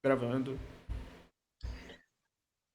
Gravando.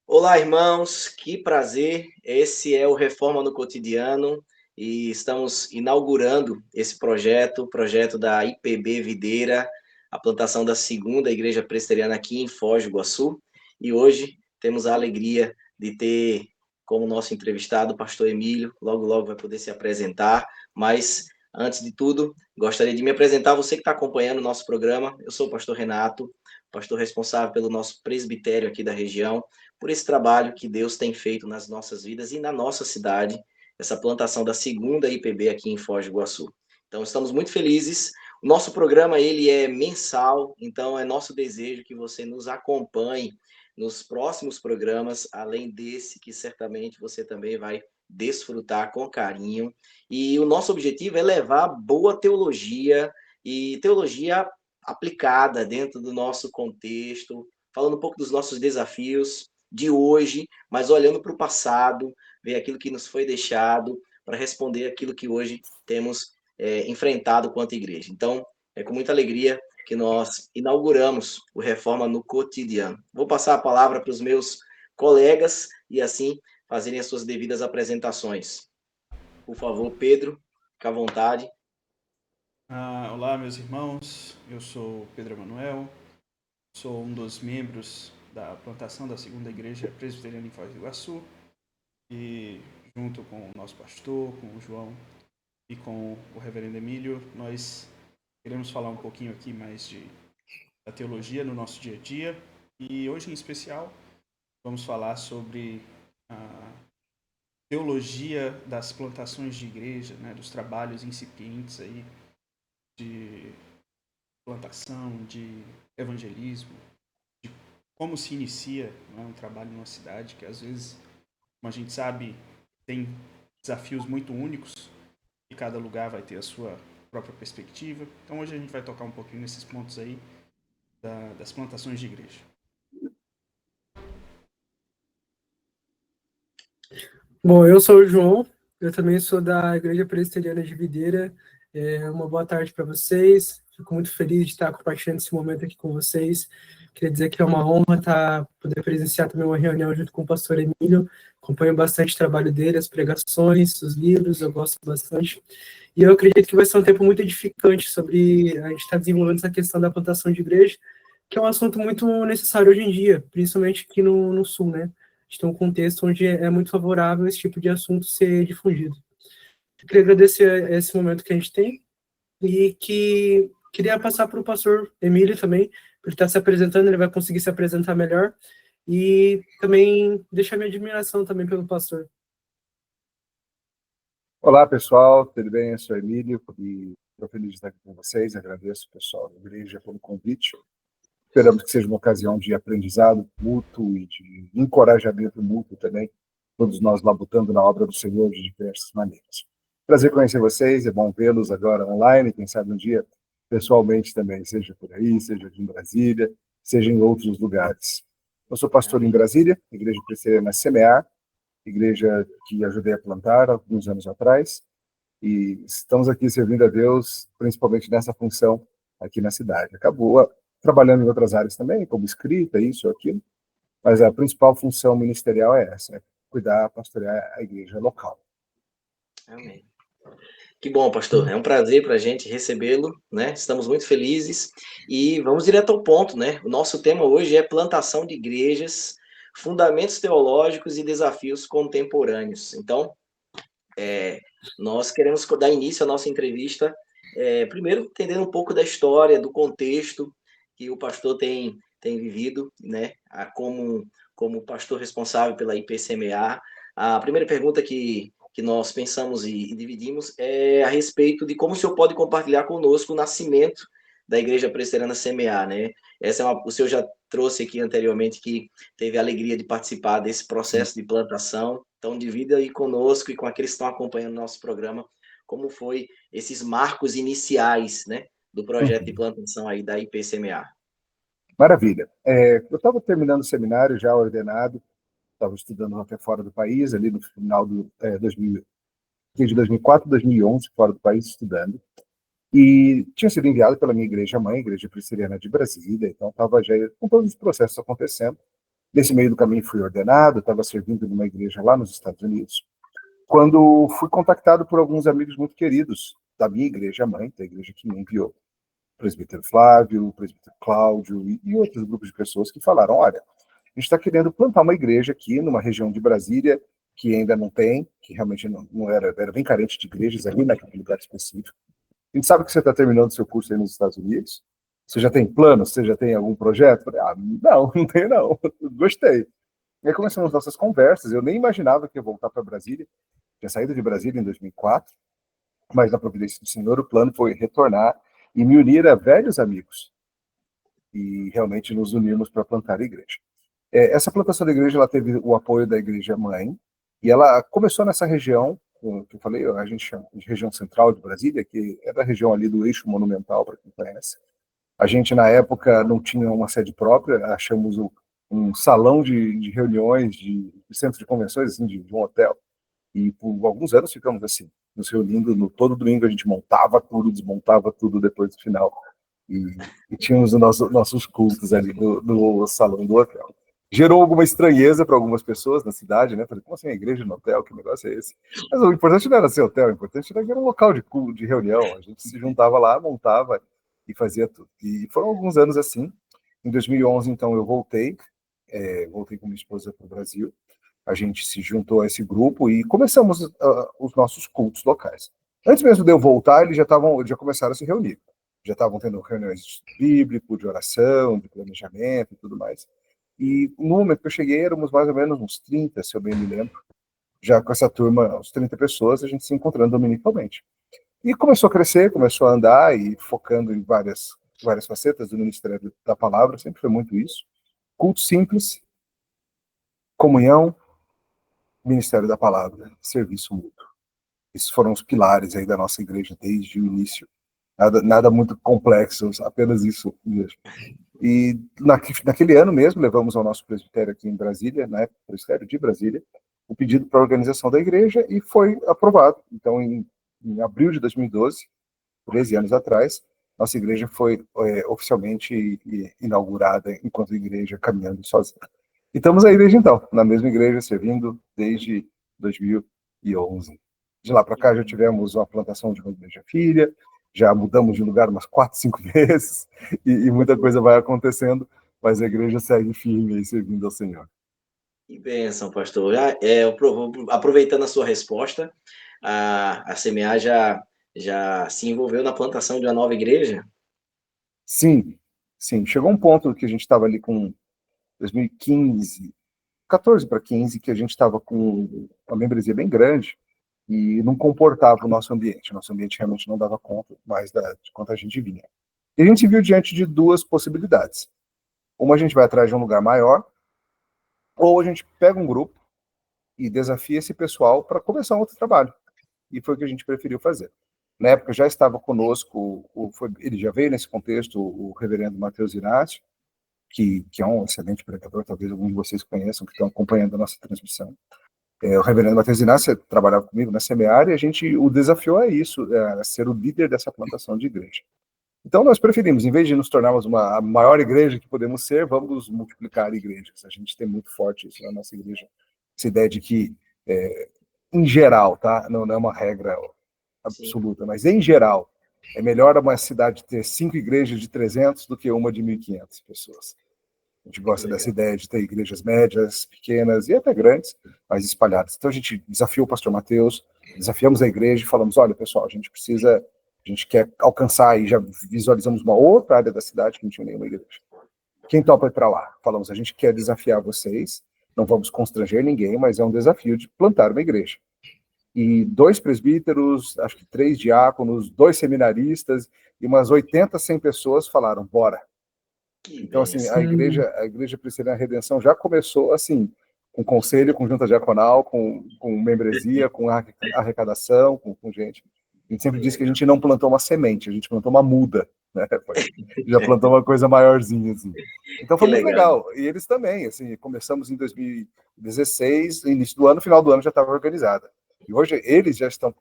Olá, irmãos, que prazer! Esse é o Reforma no Cotidiano e estamos inaugurando esse projeto, o projeto da IPB Videira, a plantação da segunda igreja presbiteriana aqui em Foz do Iguaçu. E hoje temos a alegria de ter como nosso entrevistado o pastor Emílio, logo logo vai poder se apresentar, mas antes de tudo, gostaria de me apresentar, você que está acompanhando o nosso programa. Eu sou o pastor Renato, pastor responsável pelo nosso presbitério aqui da região, por esse trabalho que Deus tem feito nas nossas vidas e na nossa cidade, essa plantação da segunda IPB aqui em Foz do Iguaçu. Então, estamos muito felizes. O nosso programa, ele é mensal, então é nosso desejo que você nos acompanhe nos próximos programas, além desse que certamente você também vai desfrutar com carinho. E o nosso objetivo é levar boa teologia e teologia aplicada dentro do nosso contexto, falando um pouco dos nossos desafios de hoje, mas olhando para o passado, ver aquilo que nos foi deixado, para responder aquilo que hoje temos enfrentado quanto igreja. Então, é com muita alegria que nós inauguramos o Reforma no Cotidiano. Vou passar a palavra para os meus colegas e assim fazerem as suas devidas apresentações. Por favor, Pedro, fique à vontade. Olá, meus irmãos. Eu sou Pedro Emanuel, sou um dos membros da plantação da segunda igreja presbiteriana em Foz do Iguaçu e, junto com o nosso pastor, com o João e com o reverendo Emílio, nós queremos falar um pouquinho aqui mais da teologia no nosso dia a dia e hoje, em especial, vamos falar sobre a teologia das plantações de igreja, né, dos trabalhos incipientes aí de plantação, de evangelismo, de como se inicia, né, um trabalho numa cidade que às vezes, como a gente sabe, tem desafios muito únicos e cada lugar vai ter a sua própria perspectiva. Então hoje a gente vai tocar um pouquinho nesses pontos aí das plantações de igreja. Bom, eu sou o João, eu também sou da Igreja Presbiteriana de Videira. Uma boa tarde para vocês. Fico muito feliz de estar compartilhando esse momento aqui com vocês. Queria dizer que é uma honra poder presenciar também uma reunião junto com o pastor Emílio. Acompanho bastante o trabalho dele, as pregações, os livros, eu gosto bastante. E eu acredito que vai ser um tempo muito edificante sobre a gente estar desenvolvendo essa questão da plantação de igreja, que é um assunto muito necessário hoje em dia, principalmente aqui no Sul, né? A gente tem um contexto onde é muito favorável esse tipo de assunto ser difundido. Eu queria agradecer esse momento que a gente tem e que queria passar para o pastor Emílio também, para ele estar se apresentando, ele vai conseguir se apresentar melhor, e também deixar minha admiração também pelo pastor. Olá, pessoal, tudo bem? Eu sou Emílio e estou feliz de estar aqui com vocês. Agradeço, pessoal da igreja, pelo convite. Esperamos que seja uma ocasião de aprendizado mútuo e de encorajamento mútuo também, todos nós labutando na obra do Senhor de diversas maneiras. Prazer conhecer vocês, é bom vê-los agora online, quem sabe um dia pessoalmente também, seja por aí, seja aqui em Brasília, seja em outros lugares. Eu sou pastor em Brasília, Igreja Presbiteriana Semear, igreja que ajudei a plantar há alguns anos atrás, e estamos aqui servindo a Deus, principalmente nessa função aqui na cidade. Acabou trabalhando em outras áreas também, como escrita, isso, aquilo, mas a principal função ministerial é essa, é cuidar, pastorear a igreja local. Amém. Que bom, pastor. É um prazer para a gente recebê-lo, né? Estamos muito felizes e vamos direto ao ponto, né? O nosso tema hoje é plantação de igrejas, fundamentos teológicos e desafios contemporâneos. Então, nós queremos dar início à nossa entrevista, primeiro entendendo um pouco da história, do contexto que o pastor tem vivido, né? Como pastor responsável pela IPCMA. A primeira pergunta que nós pensamos e dividimos é a respeito de como o senhor pode compartilhar conosco o nascimento da Igreja Presbiteriana CMA, né? O senhor já trouxe aqui anteriormente que teve a alegria de participar desse processo de plantação, então divida aí conosco e com aqueles que estão acompanhando nosso programa, como foi esses marcos iniciais, né, do projeto de plantação aí da IPCMA. Maravilha. Eu estava terminando o seminário já ordenado, estava estudando até fora do país, ali no final de 2004, 2011, fora do país, estudando. E tinha sido enviado pela minha igreja mãe, Igreja Presbiteriana de Brasília, então estava já com todos os processos acontecendo. Nesse meio do caminho fui ordenado, estava servindo numa igreja lá nos Estados Unidos, quando fui contactado por alguns amigos muito queridos da minha igreja mãe, da igreja que me enviou, o presbítero Flávio, o presbítero Cláudio e outros grupos de pessoas que falaram, olha, a gente está querendo plantar uma igreja aqui numa região de Brasília que ainda não tem, que realmente não era bem carente de igrejas ali naquele lugar específico. A gente sabe que você está terminando seu curso aí nos Estados Unidos. Você já tem planos? Você já tem algum projeto? Falei, não tenho não. Gostei. E aí começamos nossas conversas. Eu nem imaginava que ia voltar para Brasília. Tinha saído de Brasília em 2004, mas na providência do Senhor o plano foi retornar e me unir a velhos amigos. E realmente nos unirmos para plantar a igreja. Essa plantação da igreja ela teve o apoio da igreja mãe e ela começou nessa região que eu falei, a gente chama de região central de Brasília, que é da região ali do Eixo Monumental, para quem conhece. A gente, na época, não tinha uma sede própria, achamos um salão de reuniões, de centro de convenções, assim, de um hotel. E por alguns anos ficamos assim, nos reunindo, todo domingo a gente montava tudo, desmontava tudo depois do final. E tínhamos os nossos cultos ali no salão do hotel. Gerou alguma estranheza para algumas pessoas na cidade, né? Falei, como assim, a igreja no hotel? Que negócio é esse? Mas o importante não era ser hotel, o importante era que era um local de reunião. A gente se juntava lá, montava e fazia tudo. E foram alguns anos assim. Em 2011, então, eu voltei com minha esposa para o Brasil. A gente se juntou a esse grupo e começamos os nossos cultos locais. Antes mesmo de eu voltar, eles já começaram a se reunir. Já estavam tendo reuniões de estudo bíblico, de oração, de planejamento e tudo mais. E no momento que eu cheguei, éramos mais ou menos uns 30, se eu bem me lembro. Já com essa turma, uns 30 pessoas, a gente se encontrando dominicalmente. E começou a crescer, começou a andar e focando em várias facetas do Ministério da Palavra, sempre foi muito isso. Culto simples, comunhão, Ministério da Palavra, serviço mútuo. Esses foram os pilares aí da nossa igreja desde o início. Nada muito complexo, apenas isso mesmo. E naquele ano mesmo, levamos ao nosso presbitério aqui em Brasília, né, presbitério de Brasília, o pedido para a organização da igreja e foi aprovado. Então, em abril de 2012, 13 anos atrás, nossa igreja foi oficialmente inaugurada enquanto igreja caminhando sozinha. E estamos aí desde então, na mesma igreja, servindo desde 2011. De lá para cá já tivemos uma plantação de uma igreja filha, já mudamos de lugar umas 4, 5 vezes, e muita coisa vai acontecendo, mas a igreja segue firme aí, servindo ao Senhor. Que bênção, pastor. Aproveitando a sua resposta, a Semear já se envolveu na plantação de uma nova igreja? Sim. Chegou um ponto que a gente estava ali com 2015, 14 para 15, que a gente estava com uma membresia bem grande, e não comportava o nosso ambiente. Nosso ambiente realmente não dava conta mais de quanto a gente vinha. E a gente viu diante de duas possibilidades. Uma, a gente vai atrás de um lugar maior, ou a gente pega um grupo e desafia esse pessoal para começar um outro trabalho. E foi o que a gente preferiu fazer. Na época já estava conosco, ele já veio nesse contexto, o reverendo Matheus Inácio, que é um excelente pregador, talvez alguns de vocês conheçam, que estão acompanhando a nossa transmissão. O reverendo Matheus Inácio trabalhava comigo na Semear e a gente o desafiou a isso, a ser o líder dessa plantação de igreja. Então nós preferimos, em vez de nos tornarmos a maior igreja que podemos ser, vamos multiplicar igrejas. A gente tem muito forte isso na nossa igreja, essa ideia de que, em geral, tá? Não é uma regra absoluta, mas em geral, é melhor uma cidade ter 5 igrejas de 300 do que uma de 1.500 pessoas. A gente gosta dessa ideia de ter igrejas médias, pequenas e até grandes, mas espalhadas. Então a gente desafiou o pastor Matheus, desafiamos a igreja e falamos, olha pessoal, a gente quer alcançar e já visualizamos uma outra área da cidade que não tinha nenhuma igreja. Quem topa ir para lá? Falamos, a gente quer desafiar vocês, não vamos constranger ninguém, mas é um desafio de plantar uma igreja. E 2 presbíteros, acho que 3 diáconos, 2 seminaristas e umas 80, 100 pessoas falaram, bora. Então, assim, a igreja Presbiteriana Redenção já começou, assim, com conselho, com junta diaconal, com membresia, com arrecadação, com gente. A gente sempre disse que a gente não plantou uma semente, a gente plantou uma muda, né? Já plantou uma coisa maiorzinha, assim. Então foi muito legal. E eles também, assim, começamos em 2016, início do ano, final do ano já estava organizada. E hoje eles já estão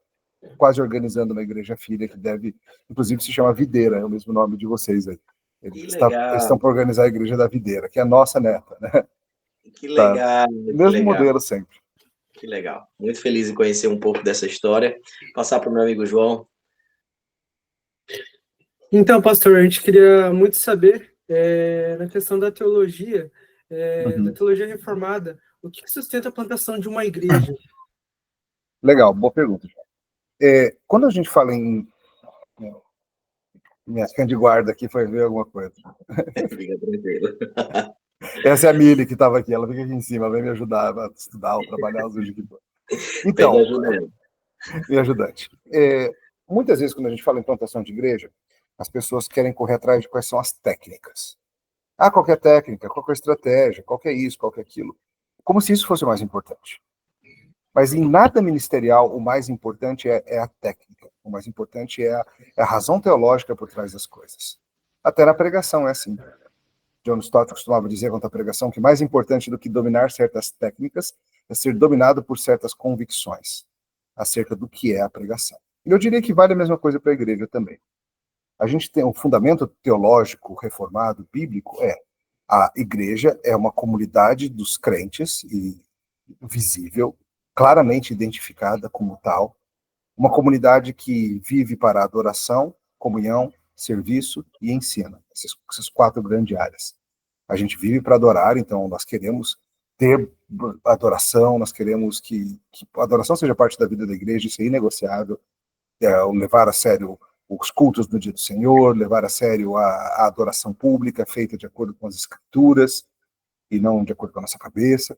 quase organizando uma igreja filha que deve, inclusive, se chama Videira, é o mesmo nome de vocês aí. Eles estão para organizar a igreja da Videira, que é a nossa neta, né? Que legal, tá. que Mesmo legal. modelo sempre. Que legal. Muito feliz em conhecer um pouco dessa história. Passar para o meu amigo João. Então, pastor, a gente queria muito saber, na questão da teologia reformada, o que sustenta a plantação de uma igreja? Legal, boa pergunta. Quando a gente fala em... Minha cã de guarda aqui foi ver alguma coisa. Fica tranquilo. Essa é a Mili que estava aqui, ela fica aqui em cima, vem me ajudar a estudar ou trabalhar os vídeos que for. Então, minha ajudante. Muitas vezes, quando a gente fala em plantação de igreja, as pessoas querem correr atrás de quais são as técnicas. Qualquer técnica, qualquer estratégia, qualquer isso, qualquer aquilo. Como se isso fosse o mais importante. Mas em nada ministerial, o mais importante é a técnica. O mais importante é a razão teológica por trás das coisas. Até na pregação é assim. John Stott costumava dizer quanto à pregação que mais importante do que dominar certas técnicas é ser dominado por certas convicções acerca do que é a pregação. E eu diria que vale a mesma coisa para a igreja também. A gente tem um fundamento teológico reformado, bíblico, a igreja é uma comunidade dos crentes e visível, claramente identificada como tal, uma comunidade que vive para adoração, comunhão, serviço e ensino, essas 4 grandes áreas. A gente vive para adorar, então nós queremos ter adoração, nós queremos que a adoração seja parte da vida da igreja, isso é inegociável, levar a sério os cultos do dia do Senhor, levar a sério a adoração pública feita de acordo com as escrituras e não de acordo com a nossa cabeça.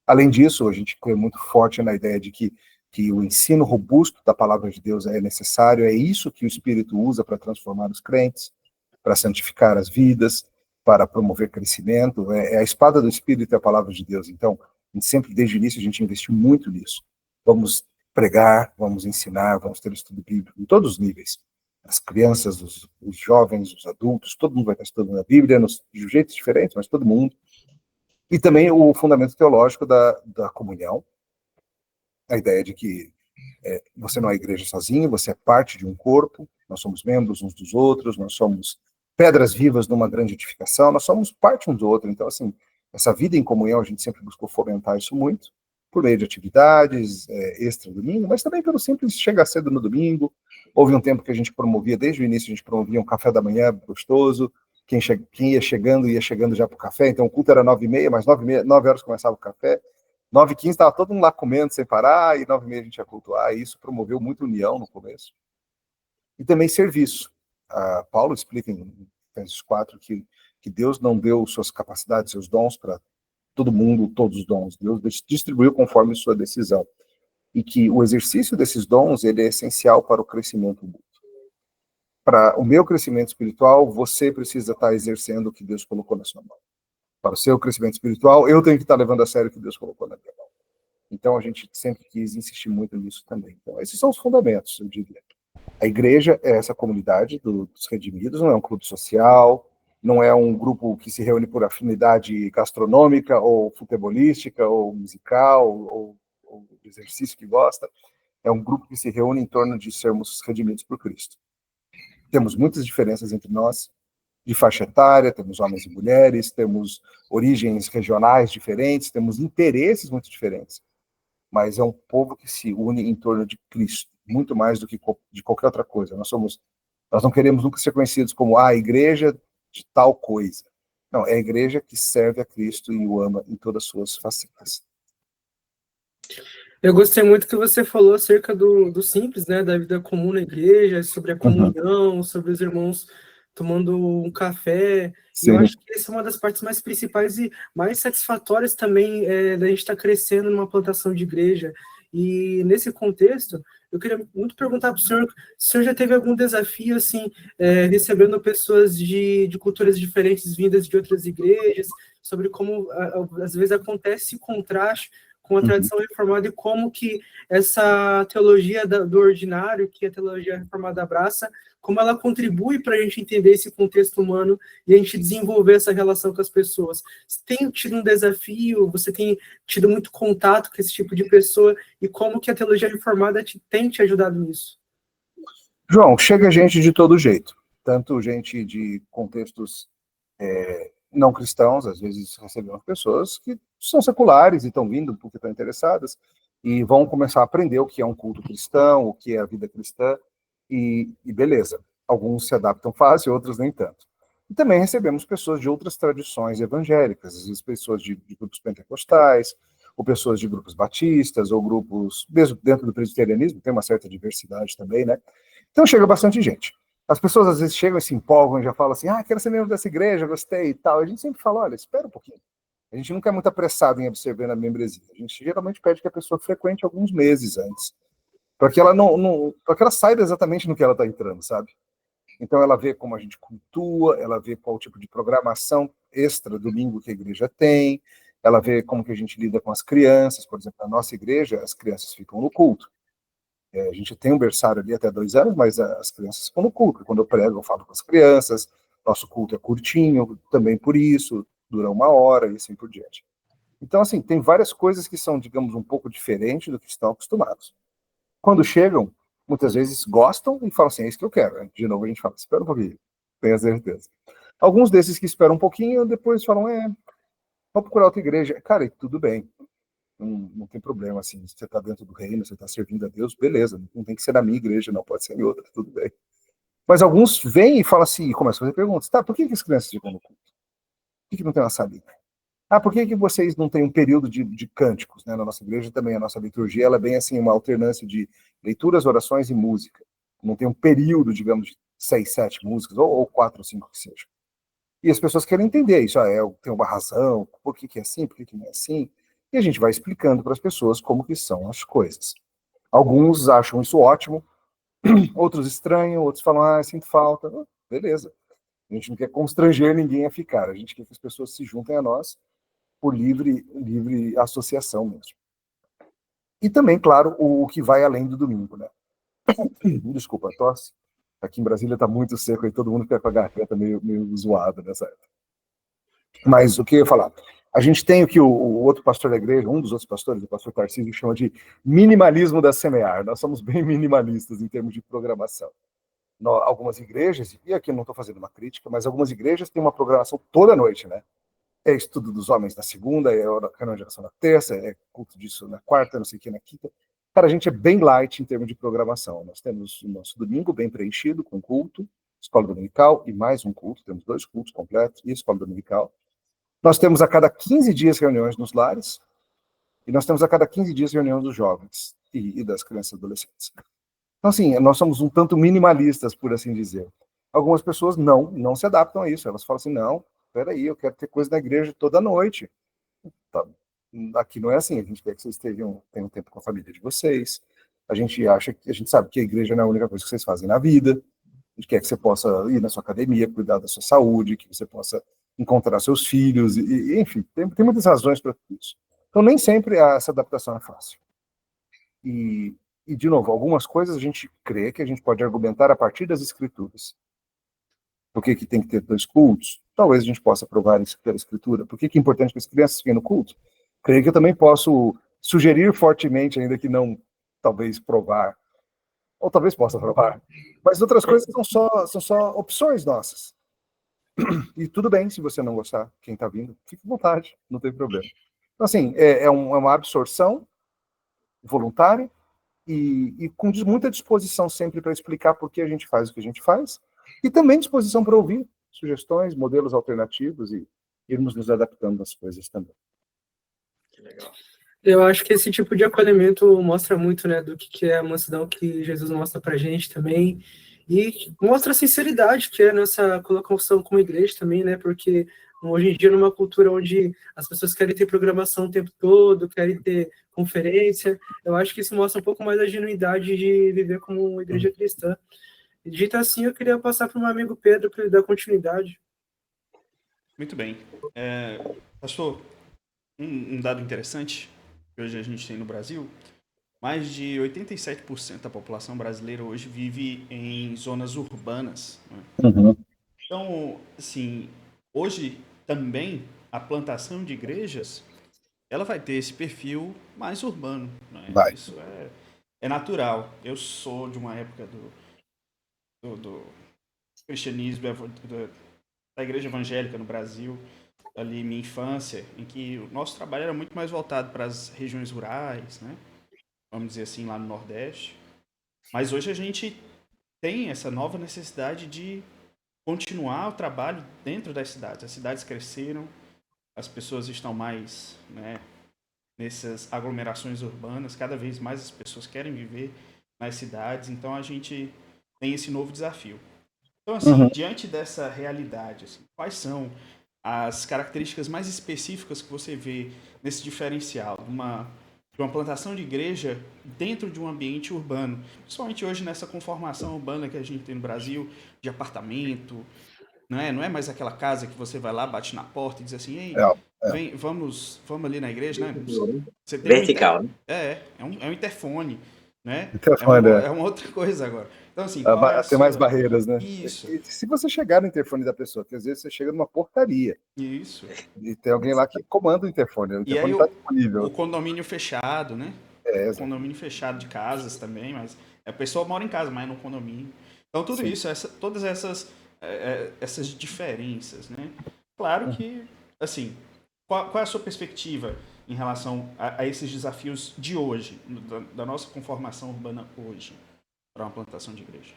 Além disso, a gente crê muito forte na ideia de que o ensino robusto da palavra de Deus é necessário, é isso que o Espírito usa para transformar os crentes, para santificar as vidas, para promover crescimento, é a espada do Espírito e a palavra de Deus. Então, sempre desde o início a gente investiu muito nisso. Vamos pregar, vamos ensinar, vamos ter estudo bíblico em todos os níveis. As crianças, os jovens, os adultos, todo mundo vai estar estudando a Bíblia, de jeitos diferentes, mas todo mundo. E também o fundamento teológico da comunhão, a ideia de que você não é igreja sozinho, você é parte de um corpo, nós somos membros uns dos outros, nós somos pedras vivas numa grande edificação, nós somos parte uns do outro. Então, assim, essa vida em comunhão, a gente sempre buscou fomentar isso muito, por meio de atividades extra-domingo, mas também pelo simples chegar cedo no domingo. Houve um tempo que a gente promovia, desde o início, a gente promovia um café da manhã gostoso, quem ia chegando já para o café, então o culto era 9h30, mas 9 horas começava o café, 9h15 estava todo mundo lá comendo sem parar, e 9h30 a gente ia cultuar, e isso promoveu muita união no começo. E também serviço. Paulo explica em Efésios 4 que Deus não deu suas capacidades, seus dons para todo mundo, todos os dons. Deus distribuiu conforme sua decisão. E que o exercício desses dons ele é essencial para o crescimento mútuo. Para o meu crescimento espiritual, você precisa estar exercendo o que Deus colocou na sua mão. Para o seu crescimento espiritual, eu tenho que estar levando a sério o que Deus colocou na minha mão. Então, a gente sempre quis insistir muito nisso também. Então, esses são os fundamentos, eu diria. A igreja é essa comunidade dos redimidos, não é um clube social, não é um grupo que se reúne por afinidade gastronômica, ou futebolística, ou musical, ou exercício que gosta. É um grupo que se reúne em torno de sermos redimidos por Cristo. Temos muitas diferenças entre nós, de faixa etária, temos homens e mulheres, temos origens regionais diferentes, temos interesses muito diferentes, mas é um povo que se une em torno de Cristo, muito mais do que de qualquer outra coisa. Nós não queremos nunca ser conhecidos como a igreja de tal coisa. Não, é a igreja que serve a Cristo e o ama em todas as suas facetas. Eu gostei muito que você falou acerca do simples, né, da vida comum na igreja, sobre a comunhão, sobre os irmãos tomando um café. E eu acho que essa é uma das partes mais principais e mais satisfatórias também da gente estar crescendo numa plantação de igreja. E nesse contexto, eu queria muito perguntar para o senhor se o senhor já teve algum desafio, assim, recebendo pessoas de culturas diferentes vindas de outras igrejas, sobre como, às vezes, acontece esse contraste com a tradição reformada e como que essa teologia do ordinário, que a teologia reformada abraça, como ela contribui para a gente entender esse contexto humano e a gente desenvolver essa relação com as pessoas. Você tem tido um desafio, você tem tido muito contato com esse tipo de pessoa, e como que a teologia reformada tem te ajudado nisso? João, chega gente de todo jeito, tanto gente de contextos não cristãos, às vezes recebemos pessoas que são seculares e estão vindo porque estão interessadas e vão começar a aprender o que é um culto cristão, o que é a vida cristã, e beleza. Alguns se adaptam fácil, outros nem tanto. E também recebemos pessoas de outras tradições evangélicas, às vezes pessoas de grupos pentecostais, ou pessoas de grupos batistas, ou grupos, mesmo dentro do presbiterianismo, tem uma certa diversidade também, né? Então chega bastante gente. As pessoas às vezes chegam e se empolgam e já falam assim, quero ser membro dessa igreja, gostei e tal. A gente sempre fala, olha, espera um pouquinho. A gente nunca é muito apressado em absorver a membresia. A gente geralmente pede que a pessoa frequente alguns meses antes, para que ela para que ela saiba exatamente no que ela está entrando, sabe? Então ela vê como a gente cultua, ela vê qual tipo de programação extra domingo que a igreja tem, ela vê como que a gente lida com as crianças. Por exemplo, na nossa igreja, as crianças ficam no culto. A gente tem um berçário ali até 2 anos, mas as crianças ficam no culto. Quando eu prego, eu falo com as crianças. Nosso culto é curtinho, também por isso, dura 1 hora e assim por diante. Então, assim, tem várias coisas que são, digamos, um pouco diferentes do que estão acostumados. Quando chegam, muitas vezes gostam e falam assim, é isso que eu quero. De novo a gente fala, espera um pouquinho, tenha certeza. Alguns desses que esperam um pouquinho, depois falam, vou procurar outra igreja. Cara, e tudo bem. Não tem problema, assim, você está dentro do reino, você está servindo a Deus, beleza, não tem que ser na minha igreja, não, pode ser em outra, tudo bem. Mas alguns vêm e falam assim, e começam a fazer perguntas, tá, por que as crianças ficam no culto? Por que não tem uma salinha? Por que vocês não têm um período de cânticos, né? Na nossa igreja também, a nossa liturgia, ela é bem assim, uma alternância de leituras, orações e música. Não tem um período, digamos, de 6, 7 músicas, ou 4 ou 5 que seja. E as pessoas querem entender isso, tem uma razão, por que é assim, por que não é assim, e a gente vai explicando para as pessoas como que são as coisas. Alguns acham isso ótimo, outros estranham, outros falam, sinto falta. Beleza. A gente não quer constranger ninguém a ficar, a gente quer que as pessoas se juntem a nós por livre associação mesmo. E também, claro, o que vai além do domingo, né? Desculpa a tosse. Aqui em Brasília está muito seco e todo mundo fica com a garganta meio zoada nessa época. Mas o que eu ia falar? A gente tem o que o outro pastor da igreja, um dos outros pastores, o pastor Tarcísio, chama de minimalismo da semear. Nós somos bem minimalistas em termos de programação. Algumas igrejas, e aqui eu não estou fazendo uma crítica, mas algumas igrejas têm uma programação toda noite, né? É estudo dos homens na segunda, é reunião de oração na terça, é culto disso na quarta, não sei o que na quinta. Cara, a gente é bem light em termos de programação. Nós temos o nosso domingo bem preenchido com culto, escola dominical e mais um culto, temos 2 cultos completos e escola dominical. Nós temos a cada 15 dias reuniões nos lares, e nós temos a cada 15 dias reuniões dos jovens e das crianças e adolescentes. Então, assim, nós somos um tanto minimalistas, por assim dizer. Algumas pessoas não se adaptam a isso. Elas falam assim, não, peraí, eu quero ter coisa na igreja toda noite. Tá. Aqui não é assim, a gente quer que vocês tenham tempo com a família de vocês. A gente sabe que a igreja não é a única coisa que vocês fazem na vida. A gente quer que você possa ir na sua academia, cuidar da sua saúde, que você possa encontrar seus filhos, enfim, tem muitas razões para tudo isso. Então, nem sempre essa adaptação é fácil. E, de novo, algumas coisas a gente crê que a gente pode argumentar a partir das escrituras. Por que tem que ter 2 cultos? Talvez a gente possa provar isso pela escritura. Por que é importante que as crianças fiquem no culto? Creio que eu também posso sugerir fortemente, ainda que não, talvez, provar, ou talvez possa provar. Mas outras coisas são só opções nossas. E tudo bem se você não gostar, quem está vindo, fique à vontade, não tem problema. Então, assim, é uma absorção voluntária e com muita disposição sempre para explicar por que a gente faz o que a gente faz, e também disposição para ouvir sugestões, modelos alternativos e irmos nos adaptando às coisas também. Que legal. Eu acho que esse tipo de acolhimento mostra muito, né, do que é a mansidão que Jesus mostra pra gente também, e mostra a sinceridade que é nessa colocação como igreja também, né, porque hoje em dia numa cultura onde as pessoas querem ter programação o tempo todo, querem ter conferência, eu acho que isso mostra um pouco mais a genuidade de viver como uma igreja cristã. E dito assim, eu queria passar para o meu amigo Pedro para ele dar continuidade. Muito bem. Pastor, um dado interessante que hoje a gente tem no Brasil mais de 87% da população brasileira hoje vive em zonas urbanas, né? Uhum. Então, assim, hoje também a plantação de igrejas, ela vai ter esse perfil mais urbano, né? Vai. Isso é natural. Eu sou de uma época do cristianismo, da igreja evangélica no Brasil, ali minha infância, em que o nosso trabalho era muito mais voltado para as regiões rurais, né? Vamos dizer assim, lá no Nordeste. Mas hoje a gente tem essa nova necessidade de continuar o trabalho dentro das cidades. As cidades cresceram, as pessoas estão mais, né, nessas aglomerações urbanas, cada vez mais as pessoas querem viver nas cidades, então a gente tem esse novo desafio. Então, assim, Uhum. diante dessa realidade, assim, quais são as características mais específicas que você vê nesse diferencial de uma plantação de igreja dentro de um ambiente urbano? Principalmente hoje nessa conformação urbana que a gente tem no Brasil, de apartamento, não é mais aquela casa que você vai lá, bate na porta e diz assim, ei, É, é. vem, vamos ali na igreja, né? Você tem Vertical, né? é um interfone, né? Interfone, É uma outra coisa agora. Então, assim, qual é a tem mais sua... barreiras, né? Isso, E se você chegar no interfone da pessoa, que às vezes você chega numa portaria isso. e tem alguém lá que comanda o E aí interfone está disponível. o condomínio fechado, né? É, O exato. condomínio fechado de casas também, mas a pessoa mora em casa, mas no condomínio. Então tudo Sim. isso, todas essas diferenças, né? Claro que, assim, qual é a sua perspectiva em relação a esses desafios de hoje, da nossa conformação urbana hoje, para uma plantação de igreja?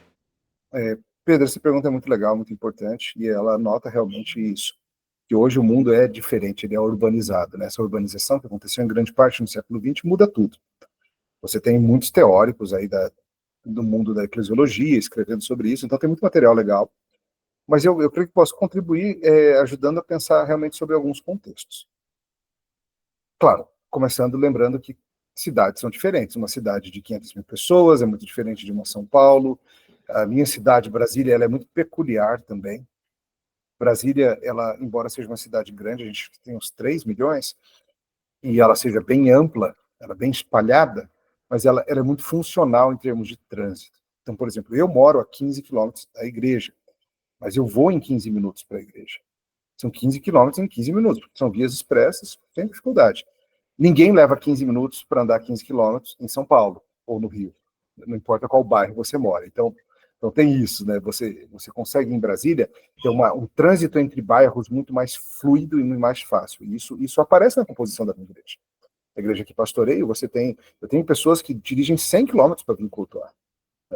Pedro, essa pergunta é muito legal, muito importante, e ela nota realmente isso, que hoje o mundo é diferente, ele é urbanizado, né? Essa urbanização que aconteceu em grande parte no século XX muda tudo. Você tem muitos teóricos aí do mundo da eclesiologia escrevendo sobre isso, então tem muito material legal, mas eu creio que posso contribuir ajudando a pensar realmente sobre alguns contextos. Claro, começando lembrando que cidades são diferentes. Uma cidade de 500 mil pessoas é muito diferente de uma São Paulo. A minha cidade, Brasília, ela é muito peculiar também. Brasília, ela, embora seja uma cidade grande, a gente tem uns 3 milhões, e ela seja bem ampla, ela é bem espalhada, mas ela é muito funcional em termos de trânsito. Então, por exemplo, eu moro a 15 quilômetros da igreja, mas eu vou em 15 minutos para a igreja. São 15 quilômetros em 15 minutos, porque são vias expressas, sem dificuldade. Ninguém leva 15 minutos para andar 15 quilômetros em São Paulo ou no Rio, não importa qual bairro você mora. Então tem isso, né? Você consegue em Brasília ter um trânsito entre bairros muito mais fluido e muito mais fácil. E isso aparece na composição da minha igreja. A igreja que pastoreio, eu tenho pessoas que dirigem 100 quilômetros para vir cultuar.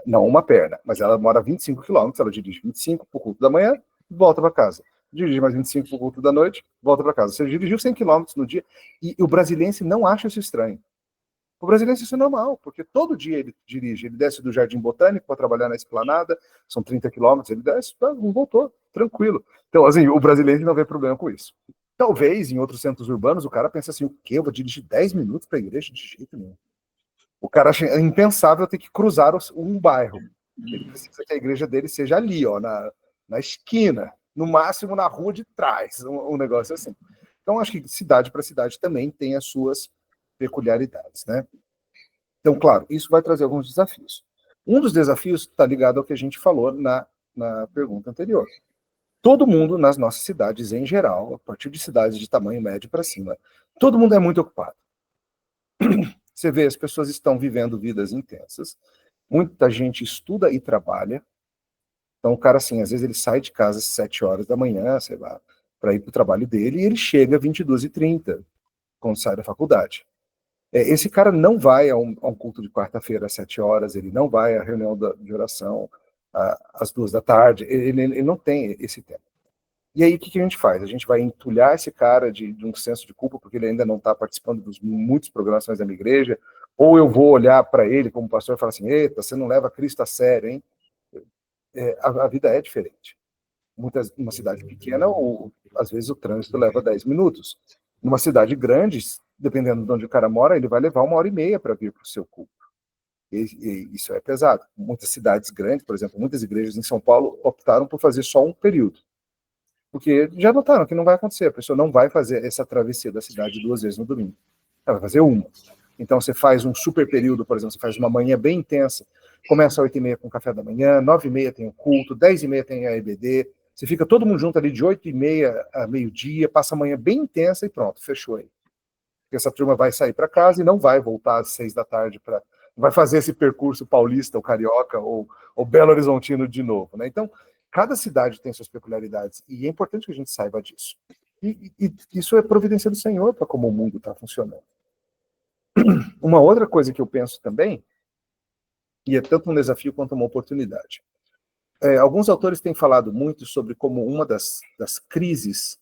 Não uma perna, mas ela mora a 25 quilômetros, ela dirige 25 para o culto da manhã, volta para casa. Dirige mais 25 para o culto da noite, volta para casa. Você dirigiu 100 quilômetros no dia, e o brasileiro não acha isso estranho. O brasileiro isso é normal, porque todo dia ele dirige, ele desce do Jardim Botânico para trabalhar na Esplanada, são 30 quilômetros, ele desce, voltou, tranquilo. Então, assim, o brasileiro não vê problema com isso. Talvez, em outros centros urbanos, o cara pensa assim, o quê? Eu vou dirigir 10 minutos para a igreja? De jeito nenhum. O cara acha impensável ter que cruzar um bairro. Ele precisa que a igreja dele seja ali, ó, na esquina, no máximo na rua de trás, um negócio assim. Então, acho que cidade para cidade também tem as suas peculiaridades, né? Então, claro, isso vai trazer alguns desafios. Um dos desafios está ligado ao que a gente falou na pergunta anterior. Todo mundo nas nossas cidades, em geral, a partir de cidades de tamanho médio para cima, todo mundo é muito ocupado. Você vê, as pessoas estão vivendo vidas intensas, muita gente estuda e trabalha. Então, o cara, assim, às vezes ele sai de casa às 7 horas da manhã, sei lá, para ir para o trabalho dele, e ele chega às 22h30, quando sai da faculdade. Esse cara não vai a um culto de quarta-feira às 7 horas, ele não vai à reunião de oração às 2 da tarde, ele não tem esse tempo. E aí, o que a gente faz? A gente vai entulhar esse cara de um senso de culpa, porque ele ainda não está participando dos muitos programas da minha igreja, ou eu vou olhar para ele como pastor e falar assim, eita, você não leva Cristo a sério, hein? A vida é diferente. Numa cidade pequena, às vezes o trânsito leva 10 minutos. Numa cidade grande, dependendo de onde o cara mora, ele vai levar 1h30 para vir para o seu culto. E isso é pesado. Muitas cidades grandes, por exemplo, muitas igrejas em São Paulo optaram por fazer só um período. Porque já notaram que não vai acontecer. A pessoa não vai fazer essa travessia da cidade 2 vezes no domingo. Ela vai fazer uma. Então você faz um super período, por exemplo, você faz uma manhã bem intensa, começa às 8h30 com café da manhã, 9h30 tem o culto, 10h30 tem a EBD, você fica todo mundo junto ali de 8h30 a meio-dia, passa a manhã bem intensa e pronto, fechou aí. Porque essa turma vai sair para casa e não vai voltar às 6 da tarde para... vai fazer esse percurso paulista, ou carioca, ou Belo Horizontino de novo, né? Então, cada cidade tem suas peculiaridades, e é importante que a gente saiba disso. E isso é providência do Senhor para como o mundo está funcionando. Uma outra coisa que eu penso também, e é tanto um desafio quanto uma oportunidade. Alguns autores têm falado muito sobre como uma das crises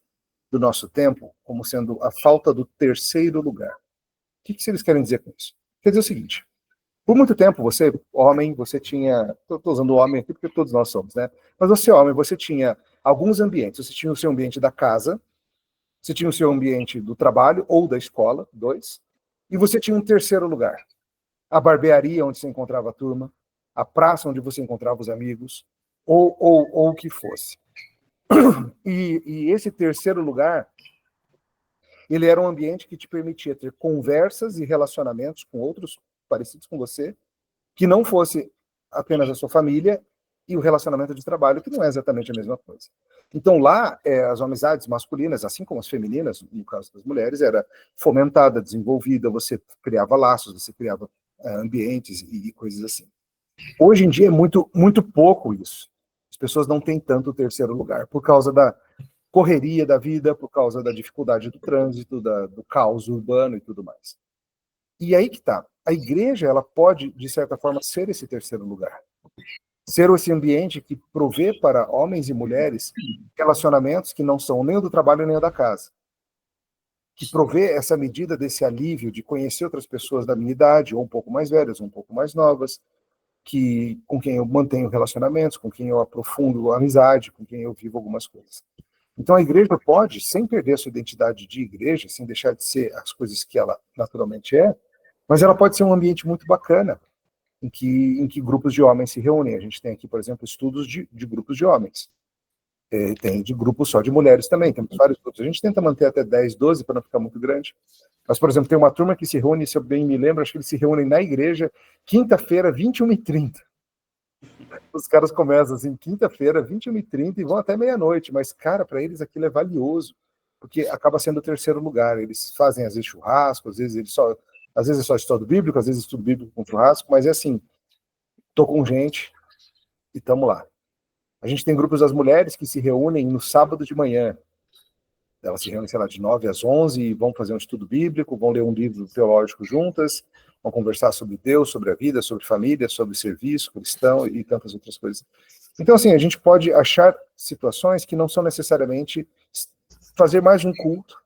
do nosso tempo, como sendo a falta do terceiro lugar. O que eles querem dizer com isso? Quer dizer o seguinte: por muito tempo, você, homem, você tinha... Estou usando o homem aqui porque todos nós somos, né? Mas você, homem, você tinha alguns ambientes. Você tinha o seu ambiente da casa, você tinha o seu ambiente do trabalho ou da escola, 2, e você tinha um terceiro lugar. A barbearia, onde você encontrava a turma, a praça onde você encontrava os amigos, ou o que fosse. E esse terceiro lugar, ele era um ambiente que te permitia ter conversas e relacionamentos com outros parecidos com você, que não fosse apenas a sua família, e o relacionamento de trabalho, que não é exatamente a mesma coisa. Então lá, as amizades masculinas, assim como as femininas, no caso das mulheres, era fomentada, desenvolvida, você criava laços, você criava ambientes e coisas assim. Hoje em dia é muito, muito pouco isso. As pessoas não têm tanto terceiro lugar, por causa da correria da vida, por causa da dificuldade do trânsito, do caos urbano e tudo mais. E aí que tá. A igreja, ela pode, de certa forma, ser esse terceiro lugar. Ser esse ambiente que provê para homens e mulheres relacionamentos que não são nem o do trabalho nem o da casa. Que provê essa medida desse alívio de conhecer outras pessoas da minha idade, ou um pouco mais velhas, ou um pouco mais novas, com quem eu mantenho relacionamentos, com quem eu aprofundo a amizade, com quem eu vivo algumas coisas. Então a igreja pode, sem perder a sua identidade de igreja, sem deixar de ser as coisas que ela naturalmente é, mas ela pode ser um ambiente muito bacana, em que grupos de homens se reúnem. A gente tem aqui, por exemplo, estudos de grupos de homens. Tem de grupos só de mulheres também, temos vários grupos. A gente tenta manter até 10, 12 para não ficar muito grande. Mas, por exemplo, tem uma turma que se reúne, se eu bem me lembro, acho que eles se reúnem na igreja, quinta-feira, 21h30. Os caras começam assim, quinta-feira, 21h30, e vão até meia-noite. Mas, cara, para eles aquilo é valioso, porque acaba sendo o terceiro lugar. Eles fazem, às vezes, churrasco, às vezes é só estudo bíblico, às vezes estudo bíblico com churrasco, mas é assim, tô com gente e estamos lá. A gente tem grupos das mulheres que se reúnem no sábado de manhã. Elas se reúnem, sei lá, de 9 às 11 e vão fazer um estudo bíblico, vão ler um livro teológico juntas, vão conversar sobre Deus, sobre a vida, sobre família, sobre serviço cristão e tantas outras coisas. Então, assim, a gente pode achar situações que não são necessariamente fazer mais um culto,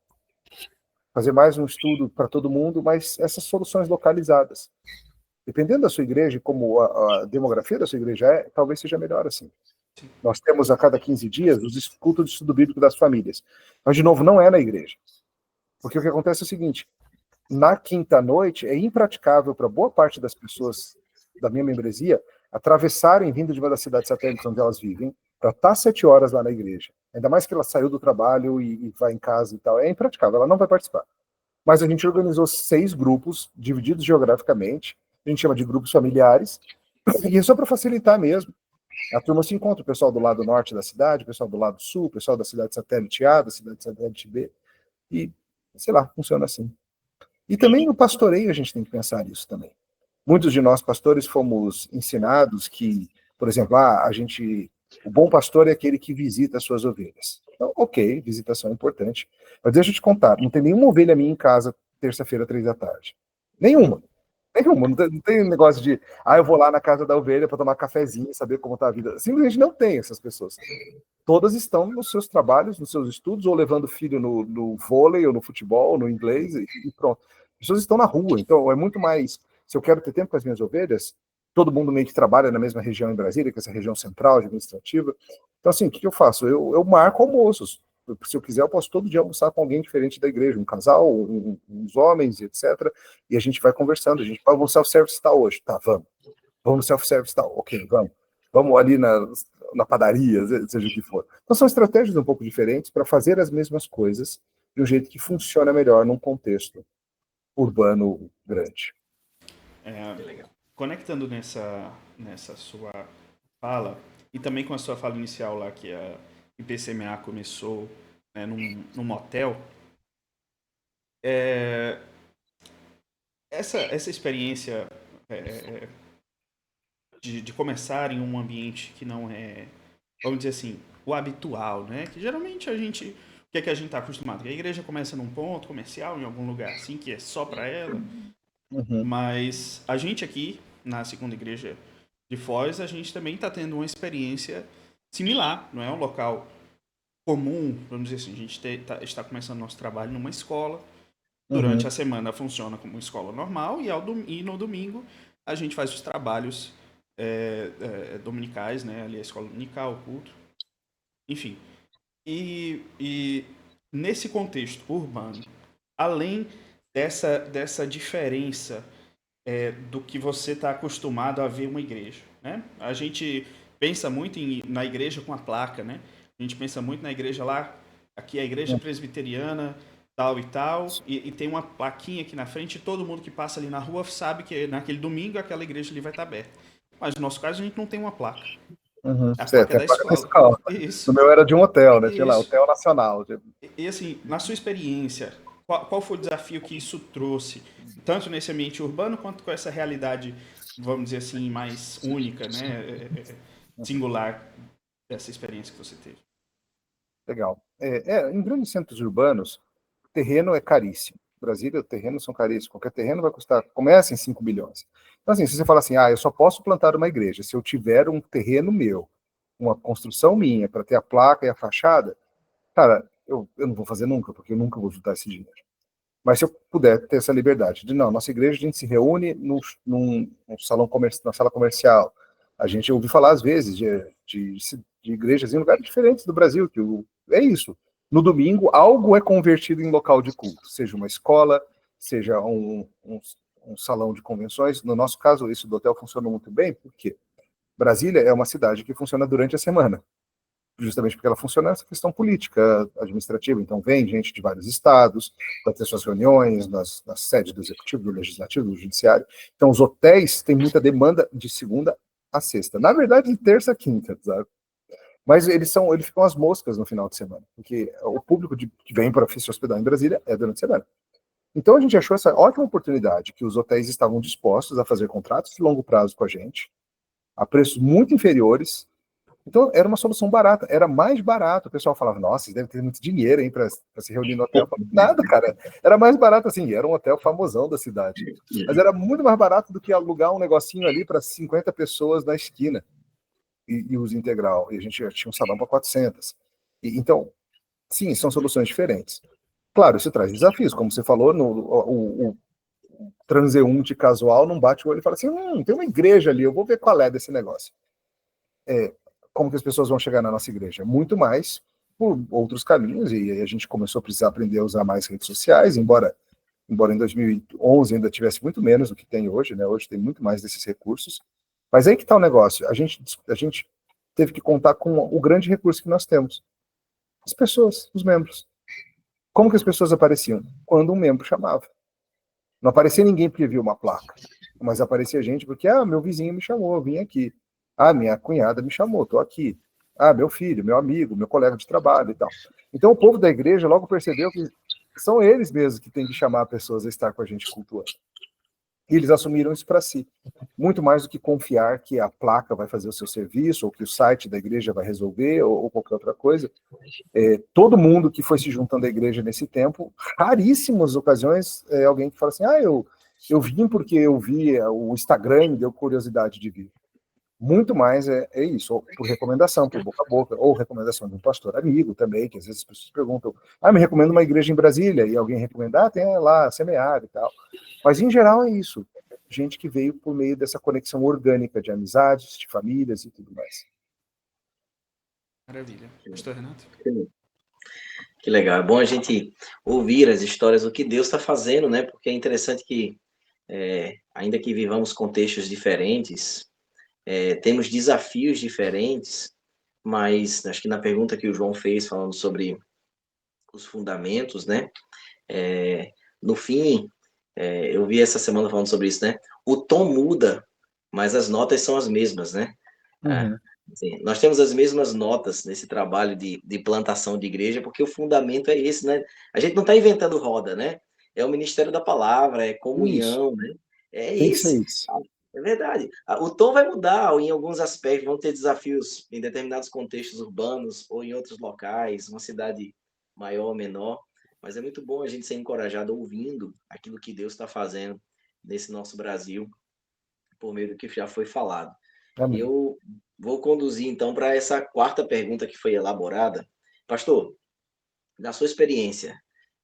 fazer mais um estudo para todo mundo, mas essas soluções localizadas. Dependendo da sua igreja, como a demografia da sua igreja é, talvez seja melhor assim. Nós temos a cada 15 dias os cultos de estudo bíblico das famílias. Mas, de novo, não é na igreja. Porque o que acontece é o seguinte: na quinta-noite é impraticável para boa parte das pessoas da minha membresia atravessarem, vindo de uma das cidades satélites onde elas vivem, para estar 7 horas lá na igreja. Ainda mais que ela saiu do trabalho e vai em casa e tal. É impraticável, ela não vai participar. Mas a gente organizou 6 grupos, divididos geograficamente, a gente chama de grupos familiares, e é só para facilitar mesmo. A turma se encontra, o pessoal do lado norte da cidade, o pessoal do lado sul, o pessoal da cidade satélite A, da cidade satélite B, e, sei lá, funciona assim. E também no pastoreio a gente tem que pensar nisso também. Muitos de nós pastores fomos ensinados que, por exemplo, o bom pastor é aquele que visita as suas ovelhas. Então, ok, visitação é importante, mas deixa eu te contar, não tem nenhuma ovelha minha em casa terça-feira, 3 da tarde. Nenhuma. Não tem negócio de, eu vou lá na casa da ovelha para tomar cafezinho e saber como está a vida. Simplesmente não tem essas pessoas. Todas estão nos seus trabalhos, nos seus estudos, ou levando filho no vôlei, ou no futebol, ou no inglês, e pronto. As pessoas estão na rua, então é muito mais, se eu quero ter tempo com as minhas ovelhas, todo mundo meio que trabalha na mesma região em Brasília, que é essa região central, administrativa. Então, assim, o que eu faço? Eu marco almoços. Se eu quiser, eu posso todo dia almoçar com alguém diferente da igreja, um casal, uns homens, etc. E a gente vai conversando. A gente vai, vamos no self-service tal hoje? Tá, vamos. Vamos no self-service tal? Ok, vamos. Vamos ali na padaria, seja o que for. Então são estratégias um pouco diferentes para fazer as mesmas coisas de um jeito que funciona melhor num contexto urbano grande. É, Que legal. conectando nessa sua fala, e também com a sua fala inicial lá, que a IPCMA começou, né, num motel, é, essa experiência de começar em um ambiente que não é, vamos dizer assim, o habitual, né? Que geralmente o que é que a gente está acostumado? Que a igreja começa num ponto comercial, em algum lugar assim, que é só para ela, Uhum, mas a gente aqui, na segunda igreja de Foz, a gente também está tendo uma experiência similar, não é um local comum, vamos dizer assim, a gente está começando nosso trabalho numa escola, durante uhum, a semana funciona como uma escola normal e no domingo a gente faz os trabalhos dominicais, né? Ali a escola dominical, o culto, enfim. E nesse contexto urbano, além dessa diferença do que você está acostumado a ver uma igreja, né? A gente pensa muito na igreja com a placa, né? A gente pensa muito na igreja lá, aqui é a igreja uhum. presbiteriana, tal e tal, e tem uma plaquinha aqui na frente e todo mundo que passa ali na rua sabe que naquele domingo aquela igreja ali vai estar aberta. Mas no nosso caso a gente não tem uma placa. Uhum. A Você placa é tem da a placa da escola. escola. No Isso, meu era de um hotel, né? Tinha lá, isso. Hotel Nacional. E assim, na sua experiência, qual foi o desafio que isso trouxe, tanto nesse ambiente urbano quanto com essa realidade, vamos dizer assim, mais única, né, singular dessa experiência que você teve? Legal. Em grandes centros urbanos, terreno é caríssimo. Brasília, os terrenos são caríssimos. Qualquer terreno vai custar, começa em 5 bilhões. Então, assim, se você fala assim, eu só posso plantar uma igreja se eu tiver um terreno meu, uma construção minha, para ter a placa e a fachada, cara, eu não vou fazer nunca, porque eu nunca vou juntar esse dinheiro. Mas se eu puder ter essa liberdade de, não, nossa igreja a gente se reúne num salão na sala comercial. A gente ouve falar, às vezes, de igrejas em lugares diferentes do Brasil, que é isso. No domingo, algo é convertido em local de culto, seja uma escola, seja um salão de convenções. No nosso caso, isso do hotel funcionou muito bem, porque Brasília é uma cidade que funciona durante a semana, justamente porque ela funciona nessa questão política, administrativa. Então, vem gente de vários estados para ter suas reuniões nas sedes do Executivo, do Legislativo, do Judiciário. Então, os hotéis têm muita demanda de segunda a sexta. Na verdade, de terça a quinta, sabe? Mas eles ficam as moscas no final de semana, porque o público que vem para se hospedar em Brasília é durante a semana. Então, a gente achou essa ótima oportunidade que os hotéis estavam dispostos a fazer contratos de longo prazo com a gente, a preços muito inferiores. Então, era uma solução barata, era mais barato. O pessoal falava, nossa, vocês devem ter muito dinheiro aí para se reunir no hotel. Eu falei, nada, cara. Era mais barato assim, era um hotel famosão da cidade. Mas era muito mais barato do que alugar um negocinho ali para 50 pessoas na esquina e uso integral. E a gente já tinha um salão para 400. Então, sim, são soluções diferentes. Claro, isso traz desafios, como você falou, o transeunte casual não bate o olho e fala assim, tem uma igreja ali, eu vou ver qual é desse negócio. Como que as pessoas vão chegar na nossa igreja? Muito mais por outros caminhos, e a gente começou a precisar aprender a usar mais redes sociais, embora em 2011 ainda tivesse muito menos do que tem hoje, né? Hoje tem muito mais desses recursos. Mas aí que está o negócio. A gente teve que contar com o grande recurso que nós temos. As pessoas, os membros. Como que as pessoas apareciam? Quando um membro chamava. Não aparecia ninguém porque viu uma placa, mas aparecia gente porque, meu vizinho me chamou, eu vim aqui. Minha cunhada me chamou, estou aqui. Meu filho, meu amigo, meu colega de trabalho e tal. Então o povo da igreja logo percebeu que são eles mesmos que têm que chamar pessoas a estar com a gente cultuando. E eles assumiram isso para si. Muito mais do que confiar que a placa vai fazer o seu serviço, ou que o site da igreja vai resolver, ou qualquer outra coisa. Todo mundo que foi se juntando à igreja nesse tempo, raríssimas ocasiões, alguém que fala assim, eu vim porque eu vi o Instagram e me deu curiosidade de vir. Muito mais é isso, ou por recomendação, por boca a boca, ou recomendação de um pastor amigo também, que às vezes as pessoas perguntam, me recomenda uma igreja em Brasília, e alguém recomenda, tem lá, Semear e tal. Mas em geral é isso, gente que veio por meio dessa conexão orgânica de amizades, de famílias e tudo mais. Maravilha. Pastor Renato? Que legal. É bom a gente ouvir as histórias do que Deus está fazendo, né? Porque é interessante que, ainda que vivamos contextos diferentes, temos desafios diferentes, mas acho que na pergunta que o João fez, falando sobre os fundamentos, né? No fim, Eu vi essa semana falando sobre isso, né? O tom muda, mas as notas são as mesmas, né? Uhum. Assim, nós temos as mesmas notas nesse trabalho de plantação de igreja, porque o fundamento é esse, né? A gente não está inventando roda, né? É o ministério da palavra, é Isso, comunhão, né? É tem que ser esse. isso. É verdade. O tom vai mudar em alguns aspectos, vão ter desafios em determinados contextos urbanos ou em outros locais, uma cidade maior ou menor, mas é muito bom a gente ser encorajado ouvindo aquilo que Deus está fazendo nesse nosso Brasil, por meio do que já foi falado. E Amém. eu vou conduzir então para essa quarta pergunta que foi elaborada. Pastor, na sua experiência,